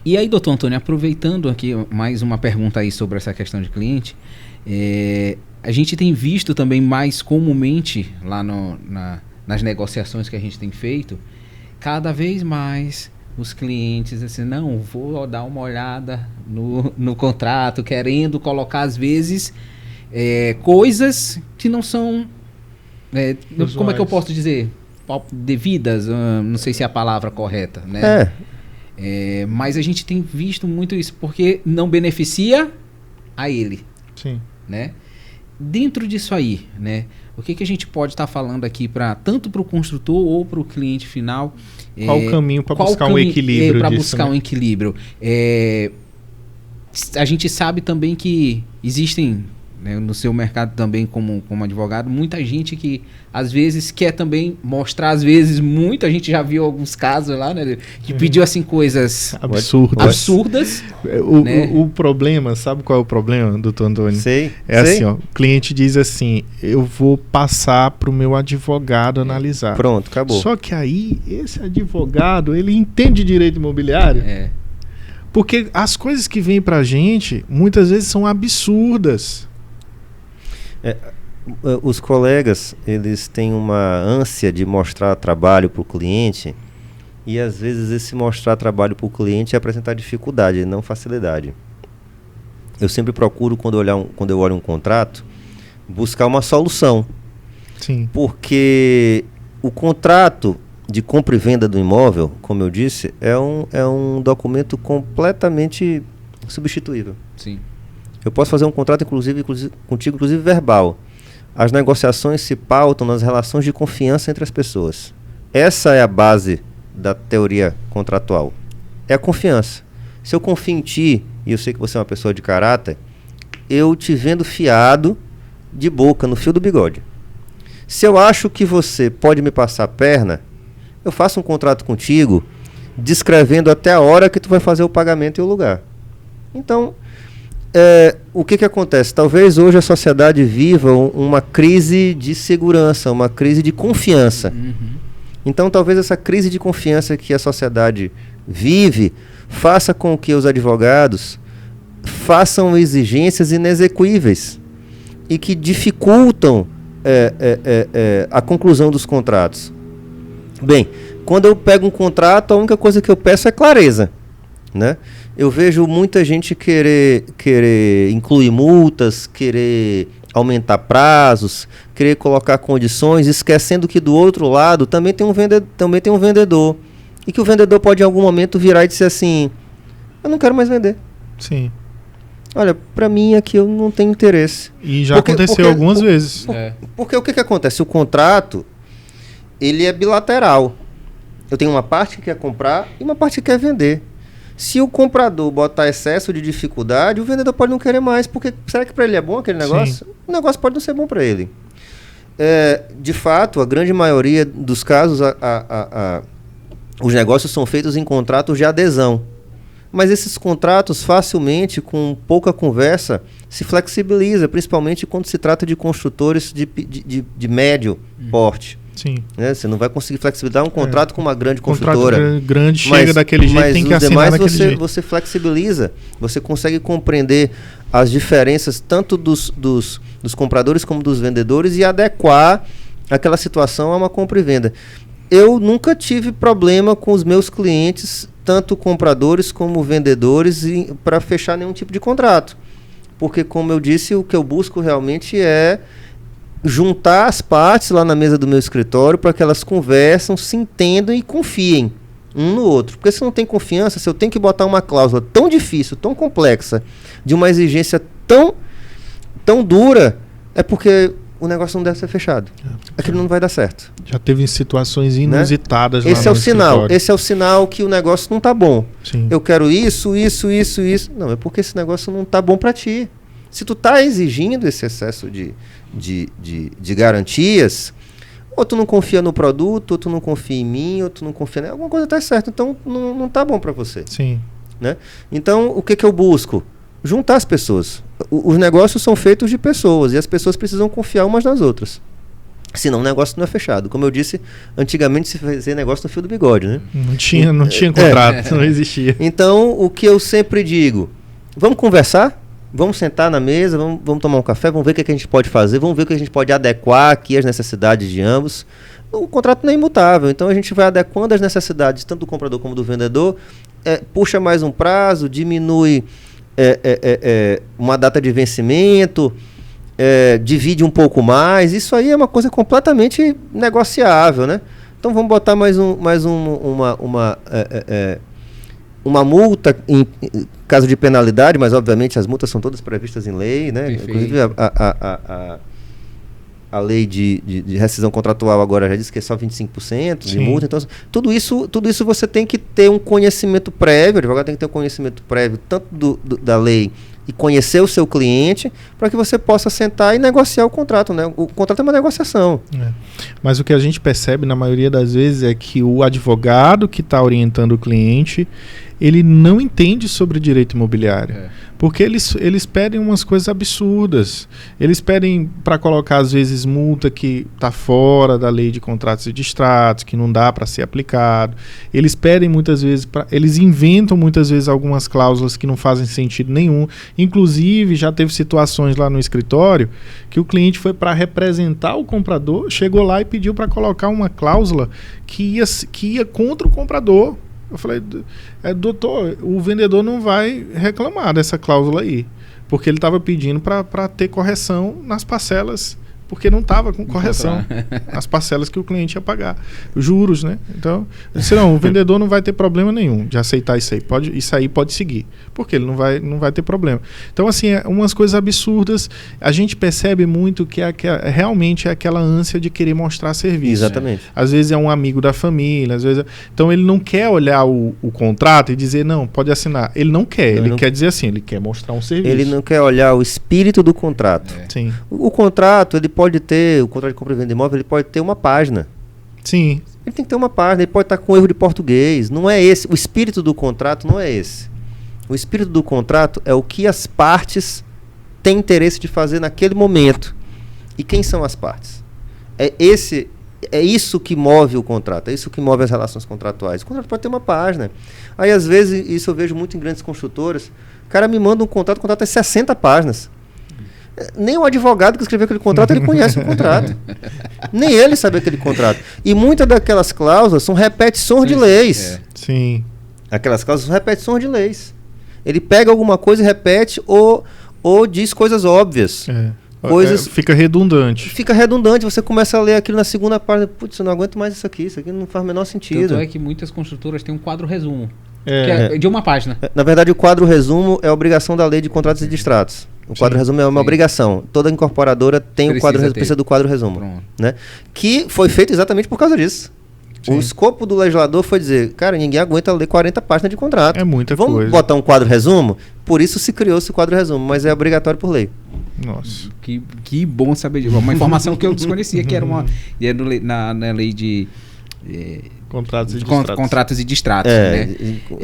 E aí, doutor Antônio, aproveitando aqui mais uma pergunta aí sobre essa questão de cliente, a gente tem visto também mais comumente lá nas negociações que a gente tem feito, cada vez mais os clientes assim, não, vou dar uma olhada no contrato, querendo colocar às vezes coisas que não são, como é que eu posso dizer, devidas, não sei se é a palavra correta, né? Mas a gente tem visto muito isso, porque não beneficia a ele. Sim. Né? Dentro disso aí, né? O que a gente pode estar falando aqui tanto para o construtor ou para o cliente final? Qual o caminho para buscar um equilíbrio? Para buscar um equilíbrio. A gente sabe também que existem, né, no seu mercado também como advogado, muita gente que às vezes quer também mostrar, às vezes muita gente já viu alguns casos lá, né, que pediu assim coisas absurdas. O problema, sabe qual é o problema, doutor Antônio? Sei. Assim, ó, o cliente diz assim, eu vou passar para o meu advogado analisar. Pronto, acabou. Só que aí, esse advogado, ele entende direito imobiliário. Porque as coisas que vêm para a gente, muitas vezes são absurdas. Os colegas, eles têm uma ânsia de mostrar trabalho para o cliente, e às vezes esse mostrar trabalho para o cliente é apresentar dificuldade, não facilidade. Eu sempre procuro, quando eu olho um contrato, buscar uma solução. Sim. Porque o contrato de compra e venda do imóvel, como eu disse, é um documento completamente substituível. Sim. Eu posso fazer um contrato, inclusive contigo, inclusive verbal. As negociações se pautam nas relações de confiança entre as pessoas. Essa é a base da teoria contratual. É a confiança. Se eu confio em ti, e eu sei que você é uma pessoa de caráter, eu te vendo fiado de boca, no fio do bigode. Se eu acho que você pode me passar a perna, eu faço um contrato contigo, descrevendo até a hora que tu vai fazer o pagamento e o lugar. Então, o que acontece? Talvez hoje a sociedade viva uma crise de segurança, uma crise de confiança. Então, talvez essa crise de confiança que a sociedade vive faça com que os advogados façam exigências inexequíveis e que dificultam a conclusão dos contratos. Bem, quando eu pego um contrato, a única coisa que eu peço é clareza, né? Eu vejo muita gente querer incluir multas, querer aumentar prazos, querer colocar condições, esquecendo que do outro lado também tem um vendedor. E que o vendedor pode em algum momento virar e dizer assim, eu não quero mais vender. Sim. Olha, para mim aqui eu não tenho interesse. E já aconteceu algumas vezes. Porque o que acontece? O contrato, ele é bilateral. Eu tenho uma parte que quer comprar e uma parte que quer vender. Se o comprador botar excesso de dificuldade, o vendedor pode não querer mais, porque será que para ele é bom aquele negócio? Sim. O negócio pode não ser bom para ele. De fato, a grande maioria dos casos, os negócios são feitos em contratos de adesão. Mas esses contratos, facilmente, com pouca conversa, se flexibiliza, principalmente quando se trata de construtores de médio porte. Sim. Né? Você não vai conseguir flexibilizar um contrato com uma grande construtora. Contrato grande chega daquele jeito, tem que assinar daquele jeito. Você flexibiliza, você consegue compreender as diferenças tanto dos compradores como dos vendedores e adequar aquela situação a uma compra e venda. Eu nunca tive problema com os meus clientes, tanto compradores como vendedores, para fechar nenhum tipo de contrato. Porque, como eu disse, o que eu busco realmente é juntar as partes lá na mesa do meu escritório para que elas conversem, se entendam e confiem um no outro. Porque se não tem confiança, se eu tenho que botar uma cláusula tão difícil, tão complexa, de uma exigência tão dura, é porque o negócio não deve ser fechado. Aquilo não vai dar certo. Já teve situações inusitadas, né? Esse é o sinal. Esse é o sinal que o negócio não está bom. Sim. Eu quero isso. Não, é porque esse negócio não está bom para ti. Se tu está exigindo esse excesso de garantias, ou tu não confia no produto, ou tu não confia em mim, ou tu não confia... Alguma coisa está certa, então não está bom para você. Sim. Né? Então, o que eu busco? Juntar as pessoas. Os negócios são feitos de pessoas, e as pessoas precisam confiar umas nas outras. Senão o negócio não é fechado. Como eu disse, antigamente se fazia negócio no fio do bigode, né? Não tinha contrato, não existia. Então, o que eu sempre digo, vamos conversar? Vamos sentar na mesa, vamos tomar um café, vamos ver o que a gente pode fazer, vamos ver o que a gente pode adequar aqui às necessidades de ambos. O contrato não é imutável, então a gente vai adequando as necessidades tanto do comprador como do vendedor, puxa mais um prazo, diminui uma data de vencimento, divide um pouco mais. Isso aí é uma coisa completamente negociável, né? Então vamos botar uma multa em caso de penalidade, mas obviamente as multas são todas previstas em lei, né? Perfeito. Inclusive a lei de rescisão contratual agora já diz que é só 25% de multa. Então, tudo isso você tem que ter um conhecimento prévio, o advogado tem que ter um conhecimento prévio tanto da lei e conhecer o seu cliente para que você possa sentar e negociar o contrato, né? O contrato é uma negociação. Mas o que a gente percebe na maioria das vezes é que o advogado que está orientando o cliente, ele não entende sobre direito imobiliário. Porque eles pedem umas coisas absurdas. Eles pedem para colocar, às vezes, multa que está fora da lei de contratos e distratos, que não dá para ser aplicado. Eles pedem muitas vezes, eles inventam muitas vezes algumas cláusulas que não fazem sentido nenhum. Inclusive, já teve situações lá no escritório que o cliente foi para representar o comprador, chegou lá e pediu para colocar uma cláusula que ia contra o comprador. Eu falei, doutor, o vendedor não vai reclamar dessa cláusula aí, porque ele estava pedindo para ter correção nas parcelas, porque não estava com correção as parcelas que o cliente ia pagar, os juros, né? Então, eu disse, não, o vendedor não vai ter problema nenhum de aceitar isso aí, isso aí pode seguir, porque ele não vai ter problema. Então, assim, umas coisas absurdas, a gente percebe muito que realmente é aquela ânsia de querer mostrar serviço. Exatamente. Às vezes é um amigo da família, às vezes... Então, ele não quer olhar o contrato e dizer, não, pode assinar. Ele não quer, ele quer dizer assim, ele quer mostrar um serviço. Ele não quer olhar o espírito do contrato. Sim. O contrato, o contrato de compra e venda de imóvel, ele pode ter uma página. Sim. Ele tem que ter uma página, ele pode estar com erro de português. Não é esse. O espírito do contrato não é esse. O espírito do contrato é o que as partes têm interesse de fazer naquele momento. E quem são as partes? É isso que move o contrato, é isso que move as relações contratuais. O contrato pode ter uma página. Aí, às vezes, isso eu vejo muito em grandes construtoras, o cara me manda um contrato, o contrato tem 60 páginas. Nem o advogado que escreveu aquele contrato, ele conhece o contrato. Nem ele sabe aquele contrato. E muitas daquelas cláusulas são repetições de leis. Sim. Aquelas cláusulas são repetições de leis. Ele pega alguma coisa e repete ou diz coisas óbvias. Fica redundante. Fica redundante. Você começa a ler aquilo na segunda página. Putz, eu não aguento mais isso aqui não faz o menor sentido. Tanto é que muitas construtoras têm um quadro resumo. Que é de uma página. Na verdade, o quadro resumo é a obrigação da lei de contratos e distratos. O quadro resumo é uma obrigação. Toda incorporadora tem precisa do quadro resumo. Né? Que foi feito exatamente por causa disso. Sim. O escopo do legislador foi dizer, cara, ninguém aguenta ler 40 páginas de contrato. É muita coisa. Vamos botar um quadro resumo? Por isso se criou esse quadro resumo, mas é obrigatório por lei. Nossa. Que bom saber disso. Uma informação que eu desconhecia, que era na lei de... contratos e distratos. Né?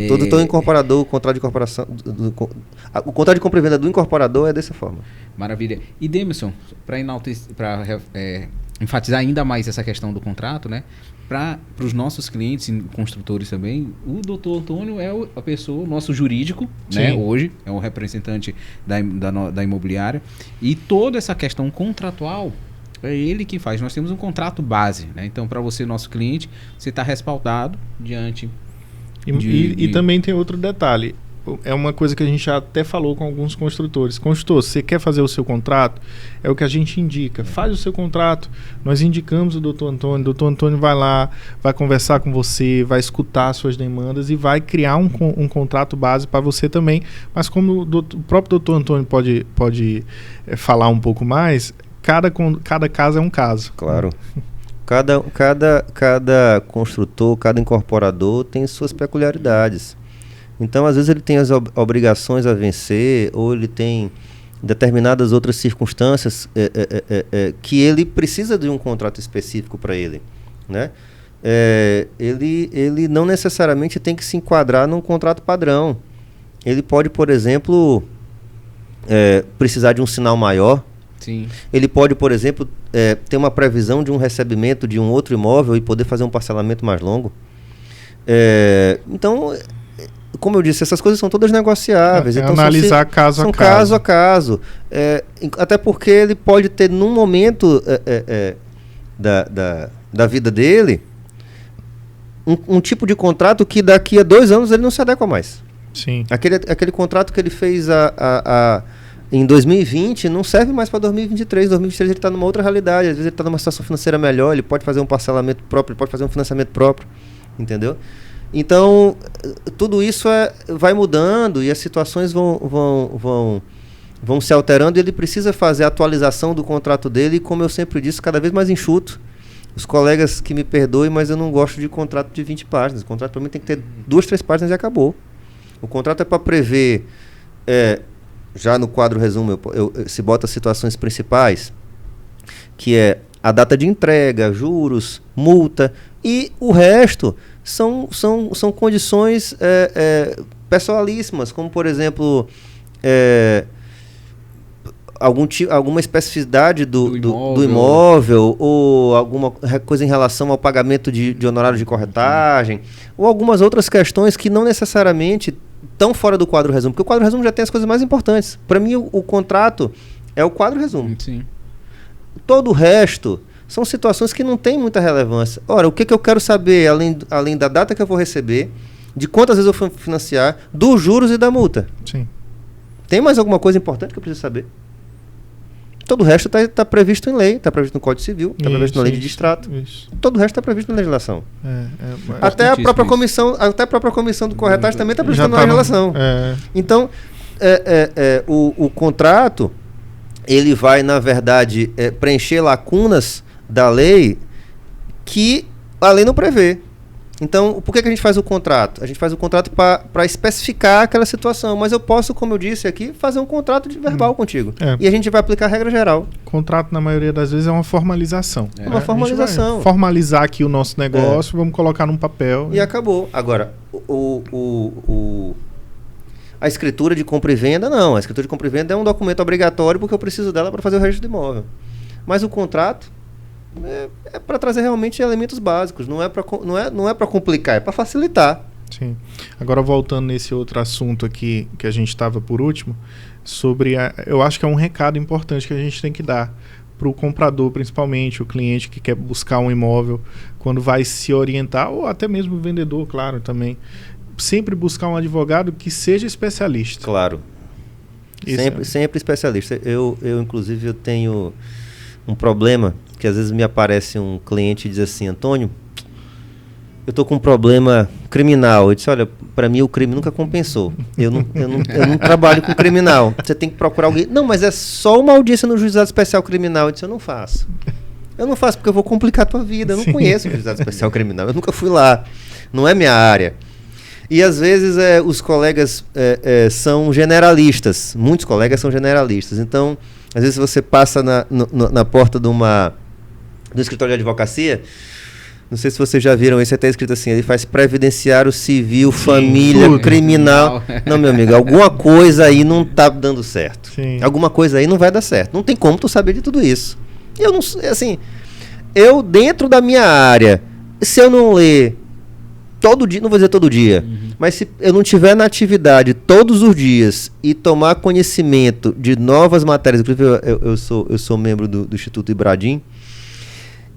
Todo incorporador, o contrato de incorporação, o contrato de compra e venda do incorporador é dessa forma. Maravilha. E Demerson, para enfatizar ainda mais essa questão do contrato, né? Para os nossos clientes e construtores também, o doutor Antônio é a pessoa, o nosso jurídico, né? Hoje, é o representante da imobiliária. E toda essa questão contratual é ele que faz. Nós temos um contrato base, né? Então, para você, nosso cliente, você está respaldado diante E também tem outro detalhe. é uma coisa que a gente já até falou com alguns construtores. Construtor, você quer fazer o seu contrato? É o que a gente indica. Faz o seu contrato. Nós indicamos o doutor Antônio. O doutor Antônio vai lá, vai conversar com você, vai escutar as suas demandas e vai criar um contrato base para você também. Mas como o próprio doutor Antônio pode falar um pouco mais, cada caso é um caso. Claro. Cada construtor, cada incorporador tem suas peculiaridades. Então, às vezes, ele tem as obrigações a vencer, ou ele tem determinadas outras circunstâncias que ele precisa de um contrato específico para ele, né? Ele não necessariamente tem que se enquadrar num contrato padrão. Ele pode, por exemplo, precisar de um sinal maior. Sim. Ele pode, por exemplo, ter uma previsão de um recebimento de um outro imóvel e poder fazer um parcelamento mais longo. Então, como eu disse, essas coisas são todas negociáveis. Então, analisar caso a caso. São caso caso a caso. Até porque ele pode ter, num momento da vida dele, um tipo de contrato que daqui a 2 anos ele não se adequa mais. Sim. Aquele contrato que ele fez em 2020 não serve mais para 2023. 2023 ele está numa outra realidade. Às vezes ele está numa situação financeira melhor, ele pode fazer um parcelamento próprio, ele pode fazer um financiamento próprio, entendeu? Então, tudo isso vai mudando e as situações vão se alterando e ele precisa fazer a atualização do contrato dele, e, como eu sempre disse, cada vez mais enxuto. Os colegas que me perdoem, mas eu não gosto de contrato de 20 páginas. O contrato para mim tem que ter 2, 3 páginas e acabou. O contrato é para prever... já no quadro resumo, se bota as situações principais, que é a data de entrega, juros, multa, e o resto são condições pessoalíssimas, como, por exemplo, alguma especificidade do imóvel, ou alguma coisa em relação ao pagamento de honorário de corretagem, ou algumas outras questões que não necessariamente tão fora do quadro resumo, porque o quadro resumo já tem as coisas mais importantes. Para mim, o contrato é o quadro resumo. Sim. Todo o resto são situações que não têm muita relevância. Ora, o que eu quero saber, além da data que eu vou receber, de quantas vezes eu vou financiar, dos juros e da multa? Sim. Tem mais alguma coisa importante que eu preciso saber? Todo o resto está previsto em lei, está previsto no Código Civil, está previsto na lei de distrato. Todo o resto está previsto na legislação. Até a própria comissão do corretagem também está prevista na legislação. Então, o contrato, ele vai, na verdade, preencher lacunas da lei que a lei não prevê. Então, por que a gente faz o contrato? A gente faz o contrato para especificar aquela situação, mas eu posso, como eu disse aqui, fazer um contrato de verbal contigo. E a gente vai aplicar a regra geral. Contrato, na maioria das vezes, é uma formalização. Uma formalização. Formalizar aqui o nosso negócio, vamos colocar num papel. E acabou. Agora, a escritura de compra e venda, não. A escritura de compra e venda é um documento obrigatório porque eu preciso dela para fazer o registro do imóvel. Mas o contrato é para trazer realmente elementos básicos, não é para complicar, é para facilitar. Sim. Agora, voltando nesse outro assunto aqui que a gente estava por último, eu acho que é um recado importante que a gente tem que dar para o comprador, principalmente o cliente que quer buscar um imóvel, quando vai se orientar, ou até mesmo o vendedor, claro, também. Sempre buscar um advogado que seja especialista. Claro. Sempre especialista. Eu inclusive, eu tenho um problema que às vezes me aparece um cliente e diz assim: Antônio, eu estou com um problema criminal. Eu disse: olha, para mim o crime nunca compensou. Eu não trabalho com criminal. Você tem que procurar alguém. Não, mas é só uma audiência no Juizado Especial Criminal. Eu disse: eu não faço. Eu não faço porque eu vou complicar a tua vida. Eu não conheço o Juizado Especial Criminal. Eu nunca fui lá. Não é minha área. E às vezes os colegas são generalistas. Muitos colegas são generalistas. Então, às vezes você passa na porta do escritório de advocacia, não sei se vocês já viram isso, até escrito assim: ele faz previdenciário, civil, família, criminal. Não, meu amigo, alguma coisa aí não tá dando certo. Sim. Alguma coisa aí não vai dar certo. Não tem como tu saber de tudo isso. Eu dentro da minha área, se eu não ler todo dia, não vou dizer todo dia, mas se eu não tiver na atividade todos os dias e tomar conhecimento de novas matérias, inclusive eu sou membro do Instituto Ibradim,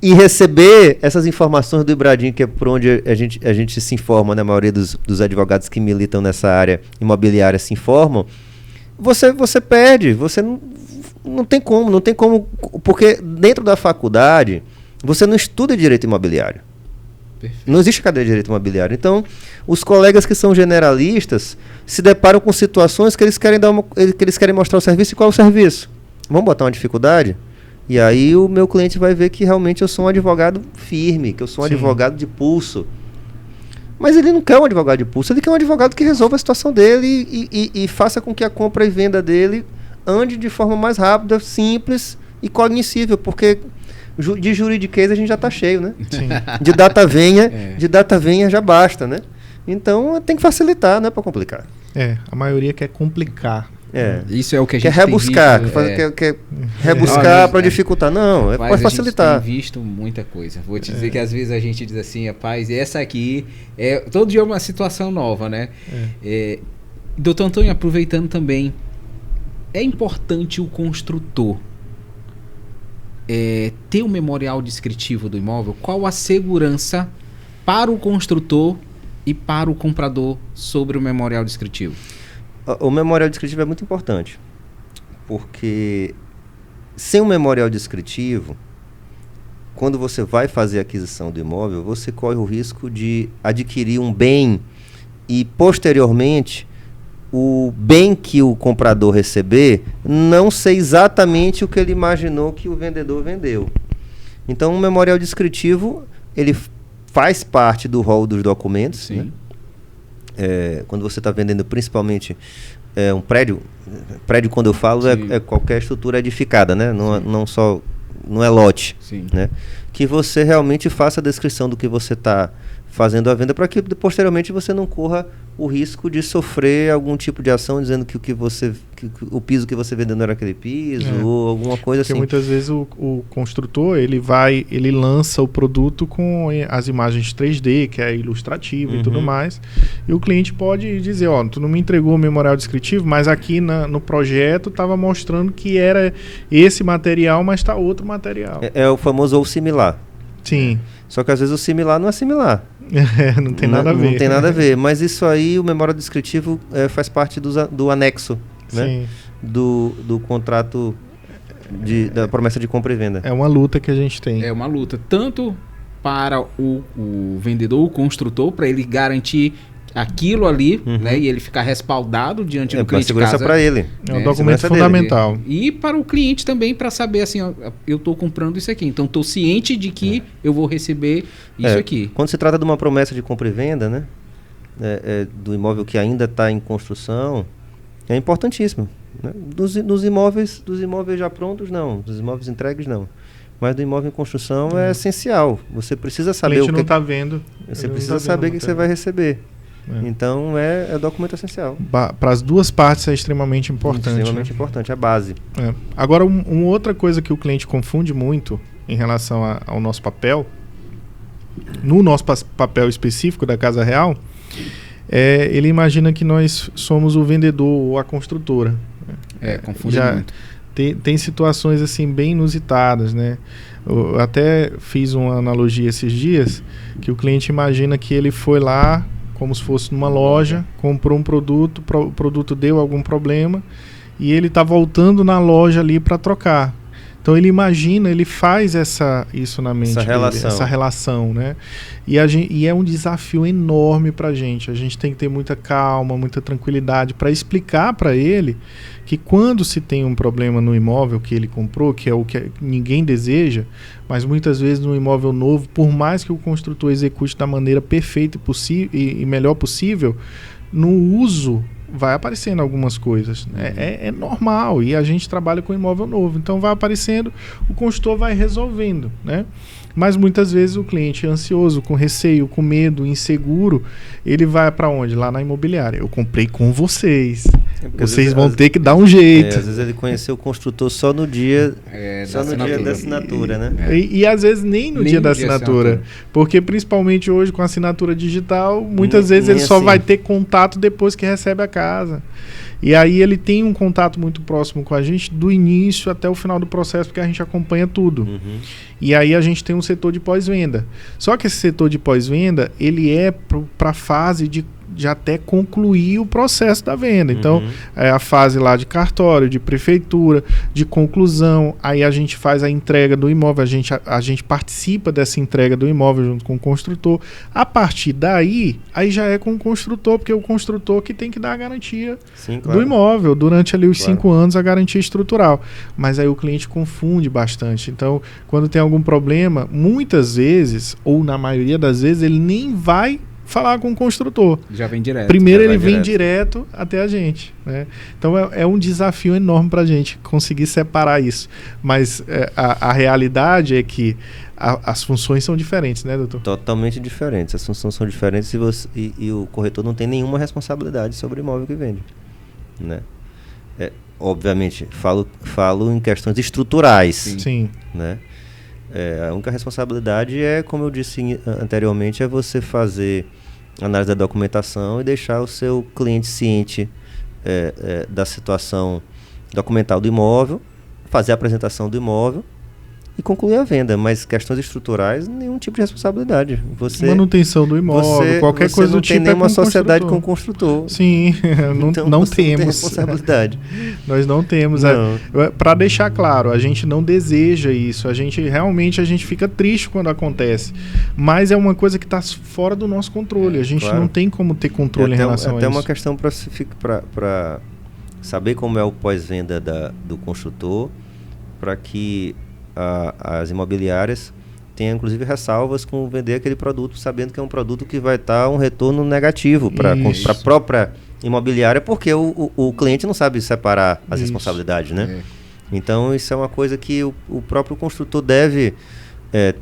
e receber essas informações do Ibradin, que é por onde a gente se informa, né? A maioria dos advogados que militam nessa área imobiliária se informam, você perde, você não tem como, porque dentro da faculdade você não estuda direito imobiliário. Perfeito. Não existe cadeira de direito imobiliário. Então, os colegas que são generalistas se deparam com situações que eles querem mostrar o serviço. E qual é o serviço? Vamos botar uma dificuldade? E aí o meu cliente vai ver que realmente eu sou um advogado firme, que eu sou um advogado de pulso. Mas ele não quer um advogado de pulso, ele quer um advogado que resolva a situação dele e faça com que a compra e venda dele ande de forma mais rápida, simples e cognoscível, porque de juridiquês a gente já está cheio, né? Sim. De data venha já basta, né? Então tem que facilitar, não é para complicar. A maioria quer complicar. Isso é o que a gente quer rebuscar, quer rebuscar para dificultar. Não, é para facilitar. A gente tem visto muita coisa. Vou te dizer que às vezes a gente diz assim, rapaz, essa aqui todo dia é uma situação nova, né? Doutor Antônio, aproveitando também, é importante o construtor ter um memorial descritivo do imóvel? Qual a segurança para o construtor e para o comprador sobre o memorial descritivo? O memorial descritivo é muito importante, porque sem um memorial descritivo, quando você vai fazer a aquisição do imóvel, você corre o risco de adquirir um bem e, posteriormente, o bem que o comprador receber não ser exatamente o que ele imaginou que o vendedor vendeu. Então, o memorial descritivo, ele faz parte do rol dos documentos. Sim. Né? Quando você está vendendo principalmente um prédio quando eu falo é qualquer estrutura edificada, né? Não é lote. Sim. Né? Que você realmente faça a descrição do que você está fazendo a venda, para que posteriormente você não corra o risco de sofrer algum tipo de ação dizendo que o piso que você vendeu não era aquele piso, ou alguma coisa assim. Porque muitas vezes o construtor ele lança o produto com as imagens 3D, que é ilustrativa e tudo mais, e o cliente pode dizer, tu não me entregou o memorial descritivo, mas aqui no projeto estava mostrando que era esse material, mas está outro material. É o famoso ou similar. Sim. Só que às vezes o similar não é similar. Não tem nada a ver. Não tem nada a ver. Mas isso aí, o memorial descritivo faz parte do anexo, né? Do contrato da promessa de compra e venda. É uma luta que a gente tem. É uma luta. Tanto para o vendedor, o construtor, para ele garantir aquilo ali, né, e ele ficar respaldado diante do cliente. Segurança para ele. É um documento fundamental. E para o cliente também, para saber assim, eu estou comprando isso aqui, então estou ciente de que eu vou receber isso aqui. Quando se trata de uma promessa de compra e venda, né, do imóvel que ainda está em construção, é importantíssimo. Né? Dos imóveis já prontos, não. Dos imóveis entregues, não. Mas do imóvel em construção é essencial. Você precisa saber o que não está vendo. Você precisa saber o que você vai receber. Então é documento essencial. Para as duas partes é extremamente importante. Extremamente importante, é a base. Agora, uma outra coisa que o cliente confunde muito em relação ao nosso papel, no nosso papel específico da Casa Real, ele imagina que nós somos o vendedor ou a construtora. Confunde muito. Tem situações assim bem inusitadas, né? Eu até fiz uma analogia esses dias, que o cliente imagina que ele foi lá como se fosse numa loja, comprou um produto, o produto deu algum problema e ele está voltando na loja ali para trocar. Então ele imagina, ele faz isso na mente essa relação, né? E é um desafio enorme para a gente tem que ter muita calma, muita tranquilidade para explicar para ele que quando se tem um problema no imóvel que ele comprou, que é o que ninguém deseja, mas muitas vezes no imóvel novo, por mais que o construtor execute da maneira perfeita e melhor possível, no uso vai aparecendo algumas coisas. É normal, e a gente trabalha com imóvel novo, então vai aparecendo, o consultor vai resolvendo, né? Mas muitas vezes o cliente ansioso, com receio, com medo, inseguro, ele vai para onde? Lá na imobiliária. Eu comprei com vocês. Vocês vão ter que dar um jeito. Às vezes ele conheceu o construtor só no dia da assinatura, né? E às vezes nem no dia da assinatura. Porque principalmente hoje com a assinatura digital, muitas vezes ele só vai ter contato depois que recebe a casa. E aí ele tem um contato muito próximo com a gente do início até o final do processo, porque a gente acompanha tudo. E aí a gente tem um setor de pós-venda. Só que esse setor de pós-venda, ele é para a fase de até concluir o processo da venda. Então, é a fase lá de cartório, de prefeitura, de conclusão. Aí a gente faz a entrega do imóvel, a gente participa dessa entrega do imóvel junto com o construtor. A partir daí, aí já é com o construtor, porque é o construtor que tem que dar a garantia do imóvel, durante ali os 5 anos, a garantia estrutural. Mas aí o cliente confunde bastante. Então, quando tem algum problema, muitas vezes, ou na maioria das vezes, ele nem vai falar com o construtor. Já vem direto. Primeiro ele vem direto até a gente, né? Então é um desafio enorme para a gente conseguir separar isso. Mas a realidade é que as funções são diferentes, né, doutor? Totalmente diferentes. As funções são diferentes e o corretor não tem nenhuma responsabilidade sobre o imóvel que vende, né? Obviamente, falo em questões estruturais. Sim. Né? A única responsabilidade como eu disse anteriormente, é você fazer análise da documentação e deixar o seu cliente ciente da situação documental do imóvel, fazer a apresentação do imóvel e concluir a venda. Mas questões estruturais, nenhum tipo de responsabilidade. Manutenção do imóvel, qualquer coisa do tipo. Não tem nenhuma sociedade com o construtor. Sim, então, não você temos. Não tem responsabilidade. Nós não temos. Para deixar claro, a gente não deseja isso. A gente fica triste quando acontece. Mas é uma coisa que está fora do nosso controle. A gente não tem como ter controle em relação a isso. Até uma questão para saber como é o pós-venda do construtor, para que as imobiliárias tenham inclusive ressalvas com vender aquele produto, sabendo que é um produto que vai estar um retorno negativo para a própria imobiliária, porque o cliente não sabe separar as responsabilidades, né? Então isso é uma coisa que o próprio construtor deve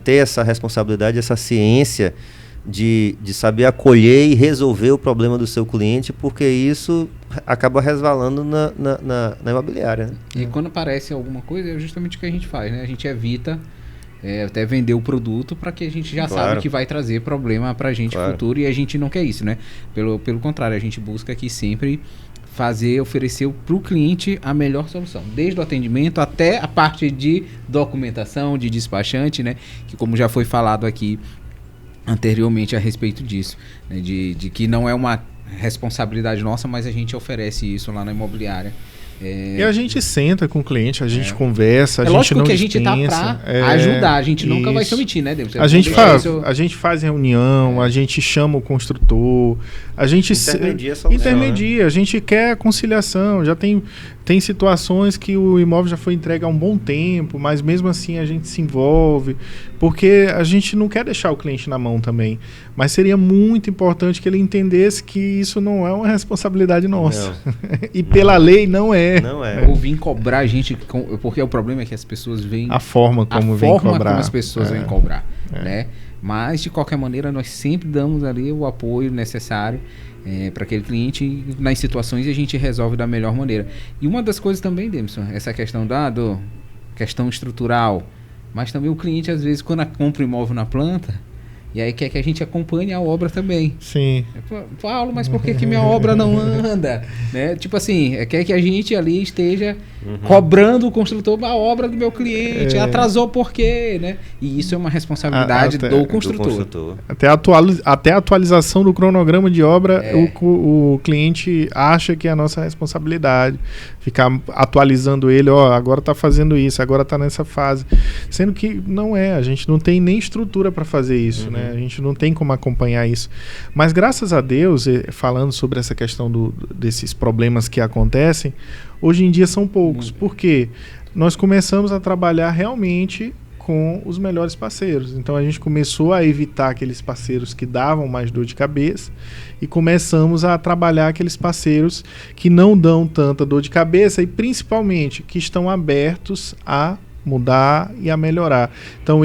ter essa responsabilidade, essa ciência de saber acolher e resolver o problema do seu cliente, porque isso acaba resvalando na imobiliária, né? E quando aparece alguma coisa, é justamente o que a gente faz, né? A gente evita até vender o produto, para que a gente já sabe que vai trazer problema para a gente futuro, e a gente não quer isso, né? Pelo contrário, a gente busca aqui sempre oferecer para o cliente a melhor solução, desde o atendimento até a parte de documentação, de despachante, né? Que, como já foi falado aqui anteriormente a respeito disso, né? de que não é uma responsabilidade nossa, mas a gente oferece isso lá na imobiliária. E a gente senta com o cliente, a gente conversa, a gente lógico não que a gente tá para ajudar, a gente nunca vai se omitir, né, Deus? A gente faz reunião, a gente chama o construtor, a gente intermedia, a gente quer conciliação. Já tem situações que o imóvel já foi entregue há um bom tempo, mas mesmo assim a gente se envolve, porque a gente não quer deixar o cliente na mão também. Mas seria muito importante que ele entendesse que isso não é uma responsabilidade nossa. E pela lei não é. Ou vir cobrar a gente, porque o problema é que as pessoas veem a forma como as pessoas vêm cobrar, né? Mas de qualquer maneira nós sempre damos ali o apoio necessário para aquele cliente nas situações, e a gente resolve da melhor maneira. E uma das coisas também, Demson, essa questão questão estrutural, mas também o cliente às vezes quando compra um imóvel na planta, e aí quer que a gente acompanhe a obra também. Sim. Paulo, mas por que minha obra não anda? Né? Tipo assim, quer que a gente ali esteja cobrando o construtor a obra do meu cliente. Atrasou por quê? Né? E isso é uma responsabilidade do construtor. Até a atualização do cronograma de obra, o cliente acha que é a nossa responsabilidade. Ficar atualizando ele, agora está fazendo isso, agora está nessa fase. Sendo que não é, a gente não tem nem estrutura para fazer isso, né? A gente não tem como acompanhar isso. Mas graças a Deus, falando sobre essa questão desses problemas que acontecem, hoje em dia são poucos. Porque nós começamos a trabalhar realmente com os melhores parceiros. Então a gente começou a evitar aqueles parceiros que davam mais dor de cabeça e começamos a trabalhar aqueles parceiros que não dão tanta dor de cabeça e principalmente que estão abertos a mudar e a melhorar. Então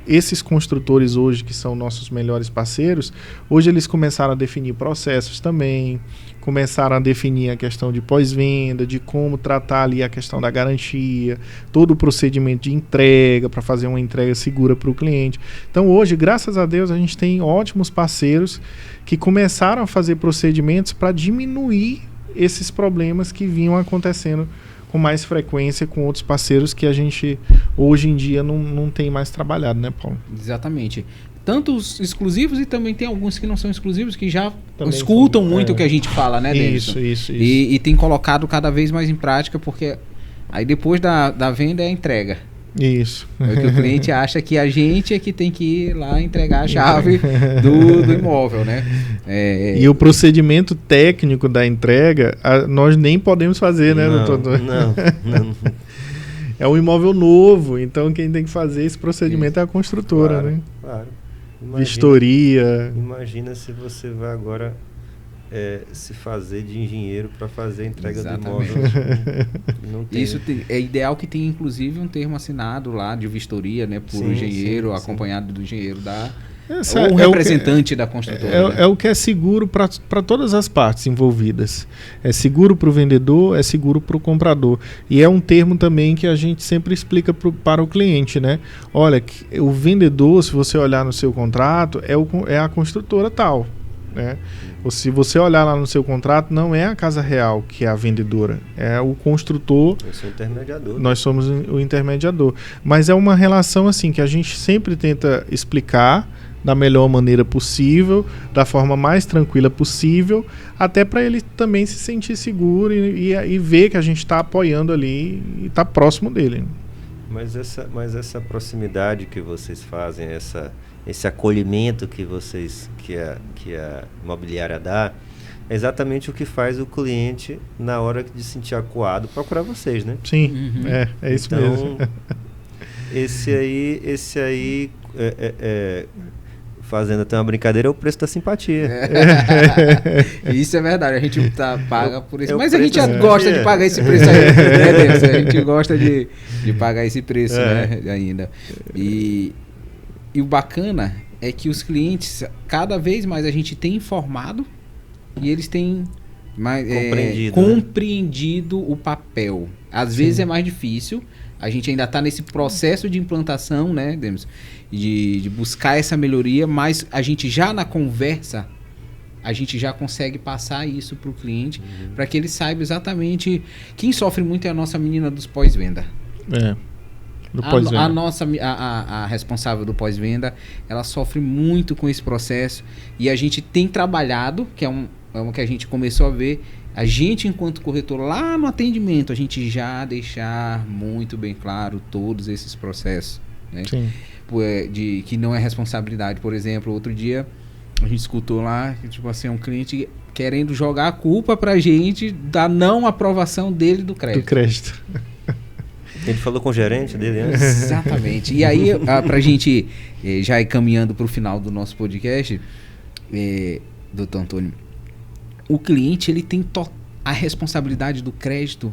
esses construtores hoje, que são nossos melhores parceiros, hoje eles começaram a definir processos também, começaram a definir a questão de pós-venda, de como tratar ali a questão da garantia, todo o procedimento de entrega, para fazer uma entrega segura para o cliente. Então hoje, graças a Deus, a gente tem ótimos parceiros que começaram a fazer procedimentos para diminuir esses problemas que vinham acontecendo com mais frequência com outros parceiros que a gente hoje em dia não tem mais trabalhado, né, Paulo? Exatamente. Tanto os exclusivos e também tem alguns que não são exclusivos, que já também escutam muito o que a gente fala, né, Denison? Isso. E tem colocado cada vez mais em prática, porque aí depois da venda é a entrega. Isso. É que o cliente acha que a gente é que tem que ir lá entregar a chave do imóvel, né? E o procedimento técnico da entrega, nós nem podemos fazer, né, doutor? Não. É um imóvel novo, então quem tem que fazer esse procedimento é a construtora, claro, né? Claro. Vistoria. Imagina se você vai agora se fazer de engenheiro para fazer a entrega Exatamente. do imóvel. Não tem. Isso é ideal que tenha inclusive um termo assinado lá de vistoria, né, por engenheiro, acompanhado do engenheiro ou um representante da construtora. É o que é seguro para todas as partes envolvidas. É seguro para o vendedor, é seguro para o comprador. E é um termo também que a gente sempre explica para o cliente, né? Olha, o vendedor, se você olhar no seu contrato, é a construtora tal, né? Ou se você olhar lá no seu contrato, não é a Casa Real que é a vendedora, é o construtor. Eu sou o intermediador. Nós somos o intermediador. Mas é uma relação assim que a gente sempre tenta explicar da melhor maneira possível, da forma mais tranquila possível, até para ele também se sentir seguro e ver que a gente está apoiando ali e está próximo dele. Mas essa proximidade que vocês fazem, esse acolhimento que a imobiliária dá, é exatamente o que faz o cliente, na hora de se sentir acuado, procurar vocês, né? Sim, é isso mesmo. Esse aí fazendo até uma brincadeira, é o preço da simpatia. Isso é verdade, a gente paga por isso. Mas a gente gosta de pagar esse preço aí, né, Deus? A gente gosta de pagar esse preço, né, ainda. E o bacana é que os clientes, cada vez mais a gente tem informado e eles têm compreendido o papel. Às vezes é mais difícil, a gente ainda está nesse processo de implantação, né, Demis? De buscar essa melhoria, mas a gente já na conversa, a gente já consegue passar isso para o cliente, para que ele saiba exatamente. Quem sofre muito é a nossa menina dos pós-venda. Do pós-venda. A responsável do pós-venda, ela sofre muito com esse processo e a gente tem trabalhado, que é o que a gente começou a ver, a gente enquanto corretor lá no atendimento, a gente já deixar muito bem claro todos esses processos, né? Sim. Que não é responsabilidade. Por exemplo, outro dia a gente escutou lá, tipo assim, um cliente querendo jogar a culpa pra gente da não aprovação dele do crédito. Ele falou com o gerente dele antes? Exatamente. E aí, pra gente já ir caminhando pro final do nosso podcast, doutor Antônio, o cliente, ele tem a responsabilidade do crédito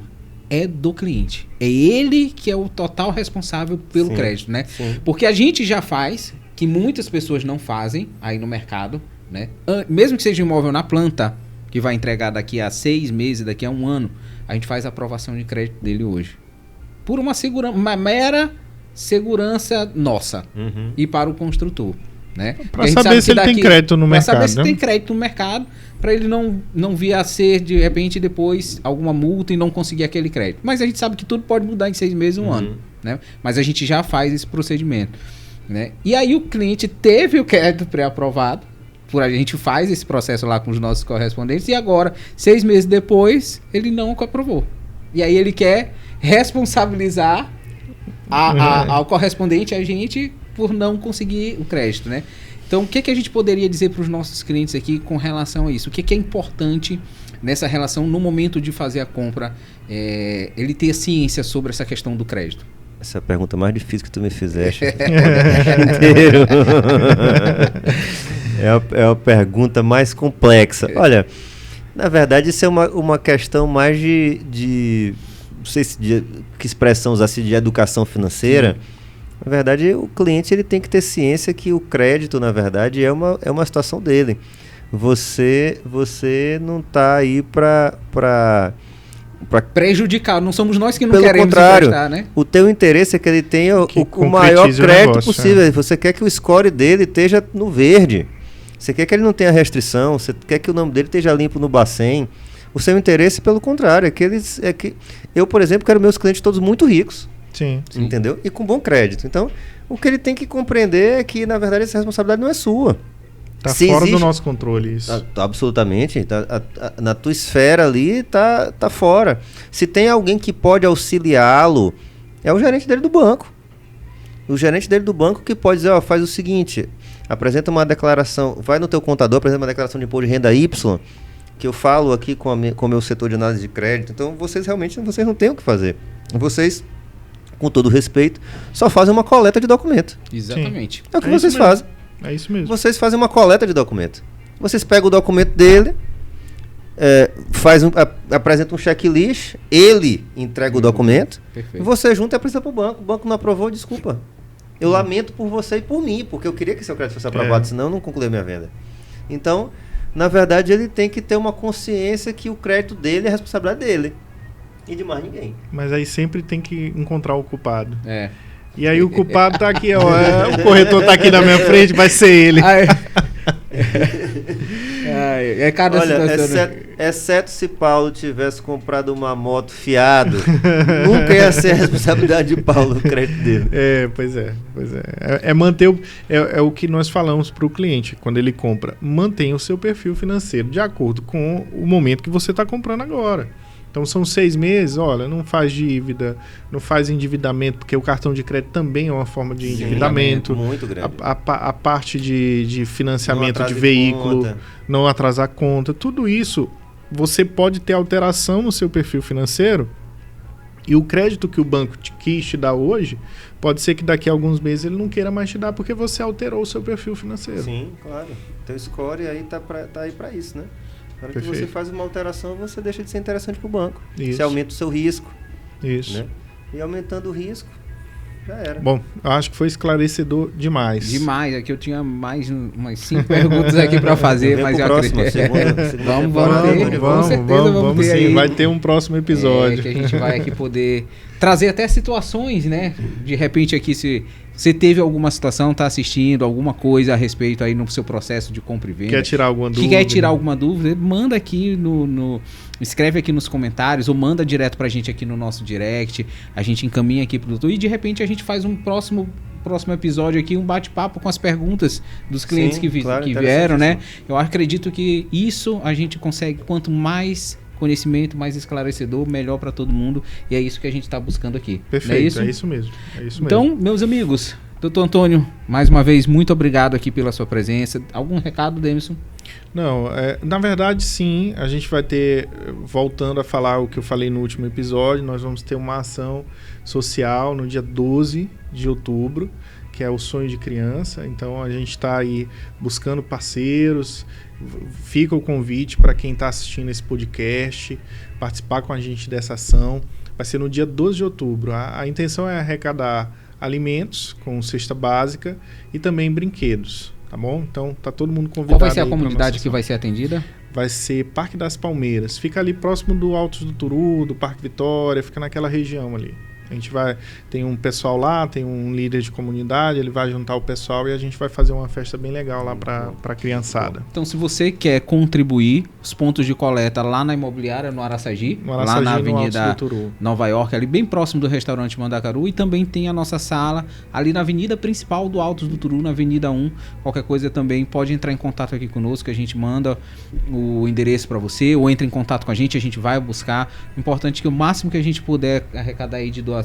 é do cliente. É ele que é o total responsável pelo crédito, né? Sim. Porque a gente já faz, que muitas pessoas não fazem aí no mercado, né? Mesmo que seja um imóvel na planta, que vai entregar daqui a 6 meses, daqui a 1 ano, a gente faz a aprovação de crédito dele hoje. Por uma mera segurança nossa e para o construtor, né? Para saber se ele tem crédito no mercado. Para saber se tem crédito no mercado, para ele não vir a ser, de repente, depois alguma multa e não conseguir aquele crédito. Mas a gente sabe que tudo pode mudar em 6 meses, 1 ano, né? Mas a gente já faz esse procedimento, né? E aí o cliente teve o crédito pré-aprovado, a gente faz esse processo lá com os nossos correspondentes e agora, 6 meses depois, ele não aprovou. E aí ele quer responsabilizar ao correspondente, a gente, por não conseguir o crédito, né? Então, o que a gente poderia dizer para os nossos clientes aqui com relação a isso? O que é importante nessa relação, no momento de fazer a compra, ele ter ciência sobre essa questão do crédito? Essa é a pergunta mais difícil que tu me fizeste. É a pergunta mais complexa. Olha, na verdade, isso é uma questão mais de não sei se que expressão usar, de educação financeira. Na verdade, o cliente ele tem que ter ciência que o crédito, na verdade, é uma situação dele. Você não está aí para prejudicar, não somos nós que não Pelo queremos contrário, emprestar, né? O teu interesse é que ele tenha o maior crédito possível. Você quer que o score dele esteja no verde. Você quer que ele não tenha restrição, você quer que o nome dele esteja limpo no Bacen. O seu interesse, pelo contrário, é que eu, por exemplo, quero meus clientes todos muito ricos. Sim. Entendeu? E com bom crédito. Então, o que ele tem que compreender é que, na verdade, essa responsabilidade não é sua. Tá fora do nosso controle isso. Absolutamente. Na tua esfera ali, tá fora. Se tem alguém que pode auxiliá-lo, é o gerente dele do banco. O gerente dele do banco que pode dizer, faz o seguinte, apresenta uma declaração, vai no teu contador, apresenta uma declaração de imposto de renda Y, que eu falo aqui com o meu setor de análise de crédito. Então, vocês não têm o que fazer. Vocês, com todo respeito, só fazem uma coleta de documento. Exatamente. É o que vocês fazem. É isso mesmo. Vocês fazem uma coleta de documento. Vocês pegam o documento dele, apresenta um checklist, ele entrega o documento, e você junta e apresenta para o banco. O banco não aprovou, desculpa. Eu lamento por você e por mim, porque eu queria que seu crédito fosse aprovado, senão eu não concluí a minha venda. Então, na verdade, ele tem que ter uma consciência que o crédito dele é a responsabilidade dele. E de mais ninguém. Mas aí sempre tem que encontrar o culpado. E aí o culpado tá aqui, ó. O corretor tá aqui na minha frente, vai ser ele. Cada situação, exceto se Paulo tivesse comprado uma moto fiado, nunca ia ser a responsabilidade de Paulo o crédito dele. Pois é. É manter é o que nós falamos para o cliente quando ele compra. Mantenha o seu perfil financeiro de acordo com o momento que você está comprando agora. Então são 6 meses, olha, não faz dívida, não faz endividamento, porque o cartão de crédito também é uma forma de endividamento. Muito grande. A parte de financiamento de veículo, não atrasar conta, tudo isso, você pode ter alteração no seu perfil financeiro e o crédito que o banco quis te dar hoje, pode ser que daqui a alguns meses ele não queira mais te dar porque você alterou o seu perfil financeiro. Sim, claro. Então score aí tá aí para isso, né? Na hora que você faz uma alteração, você deixa de ser interessante para o banco. Isso. Você aumenta o seu risco. Isso. Né? E aumentando o risco, já era. Bom, acho que foi esclarecedor demais. Demais. Aqui eu tinha mais umas 5 perguntas aqui para fazer, mas eu acredito. Vamos sim. Vai ter um próximo episódio. Que a gente vai aqui poder trazer até situações, né? De repente aqui, se você teve alguma situação, está assistindo alguma coisa a respeito aí no seu processo de compra e venda. Quer tirar alguma dúvida? Quer tirar alguma dúvida, manda aqui escreve aqui nos comentários ou manda direto pra gente aqui no nosso direct. A gente encaminha aqui pro doutor e de repente a gente faz um próximo episódio aqui, um bate-papo com as perguntas dos clientes que vieram, né? Eu acredito que isso a gente consegue, quanto mais conhecimento, mais esclarecedor, melhor para todo mundo, e é isso que a gente está buscando aqui. Perfeito, é isso mesmo. Então, meus amigos, doutor Antônio, mais uma vez, muito obrigado aqui pela sua presença. Algum recado, Demerson? Não, na verdade sim, a gente vai ter, voltando a falar o que eu falei no último episódio, nós vamos ter uma ação social no dia 12 de outubro, que é o Sonho de Criança. Então a gente está aí buscando parceiros. Fica o convite para quem está assistindo esse podcast, participar com a gente dessa ação. Vai ser no dia 12 de outubro. A intenção é arrecadar alimentos com cesta básica e também brinquedos, tá bom? Então tá todo mundo convidado. Qual vai ser a comunidade que vai ser atendida? Vai ser Parque das Palmeiras. Fica ali próximo do Altos do Turu, do Parque Vitória, fica naquela região ali. A gente tem um pessoal lá, tem um líder de comunidade, ele vai juntar o pessoal e a gente vai fazer uma festa bem legal lá para a criançada. Então, se você quer contribuir, os pontos de coleta lá na imobiliária, no Araçagi, lá na Avenida Nova York, ali bem próximo do restaurante Mandacaru, e também tem a nossa sala ali na avenida principal do Altos do Turu, na Avenida 1. Qualquer coisa também pode entrar em contato aqui conosco, que a gente manda o endereço para você, ou entra em contato com a gente vai buscar. O importante é que o máximo que a gente puder arrecadar aí de doações,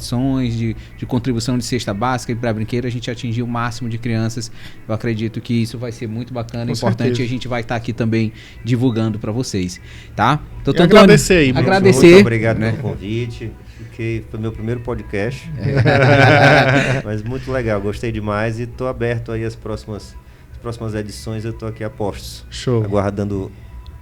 de contribuição de cesta básica e para brinquedo, a gente atingir o máximo de crianças. Eu acredito que isso vai ser muito bacana, importante, e a gente vai estar aqui também divulgando para vocês, tá? Então, agradecer aí, muito obrigado pelo convite. Foi meu primeiro podcast. Mas muito legal, gostei demais e estou aberto aí às próximas edições, eu estou aqui a postos. Show. Aguardando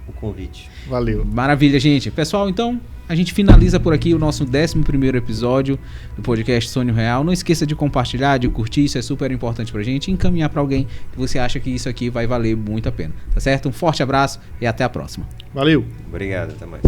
o convite. Valeu. Maravilha, gente. Pessoal, então a gente finaliza por aqui o nosso 11º episódio do podcast Sonho Real. Não esqueça de compartilhar, de curtir, isso é super importante pra gente, e encaminhar para alguém que você acha que isso aqui vai valer muito a pena, tá certo? Um forte abraço e até a próxima. Valeu. Obrigado, até mais.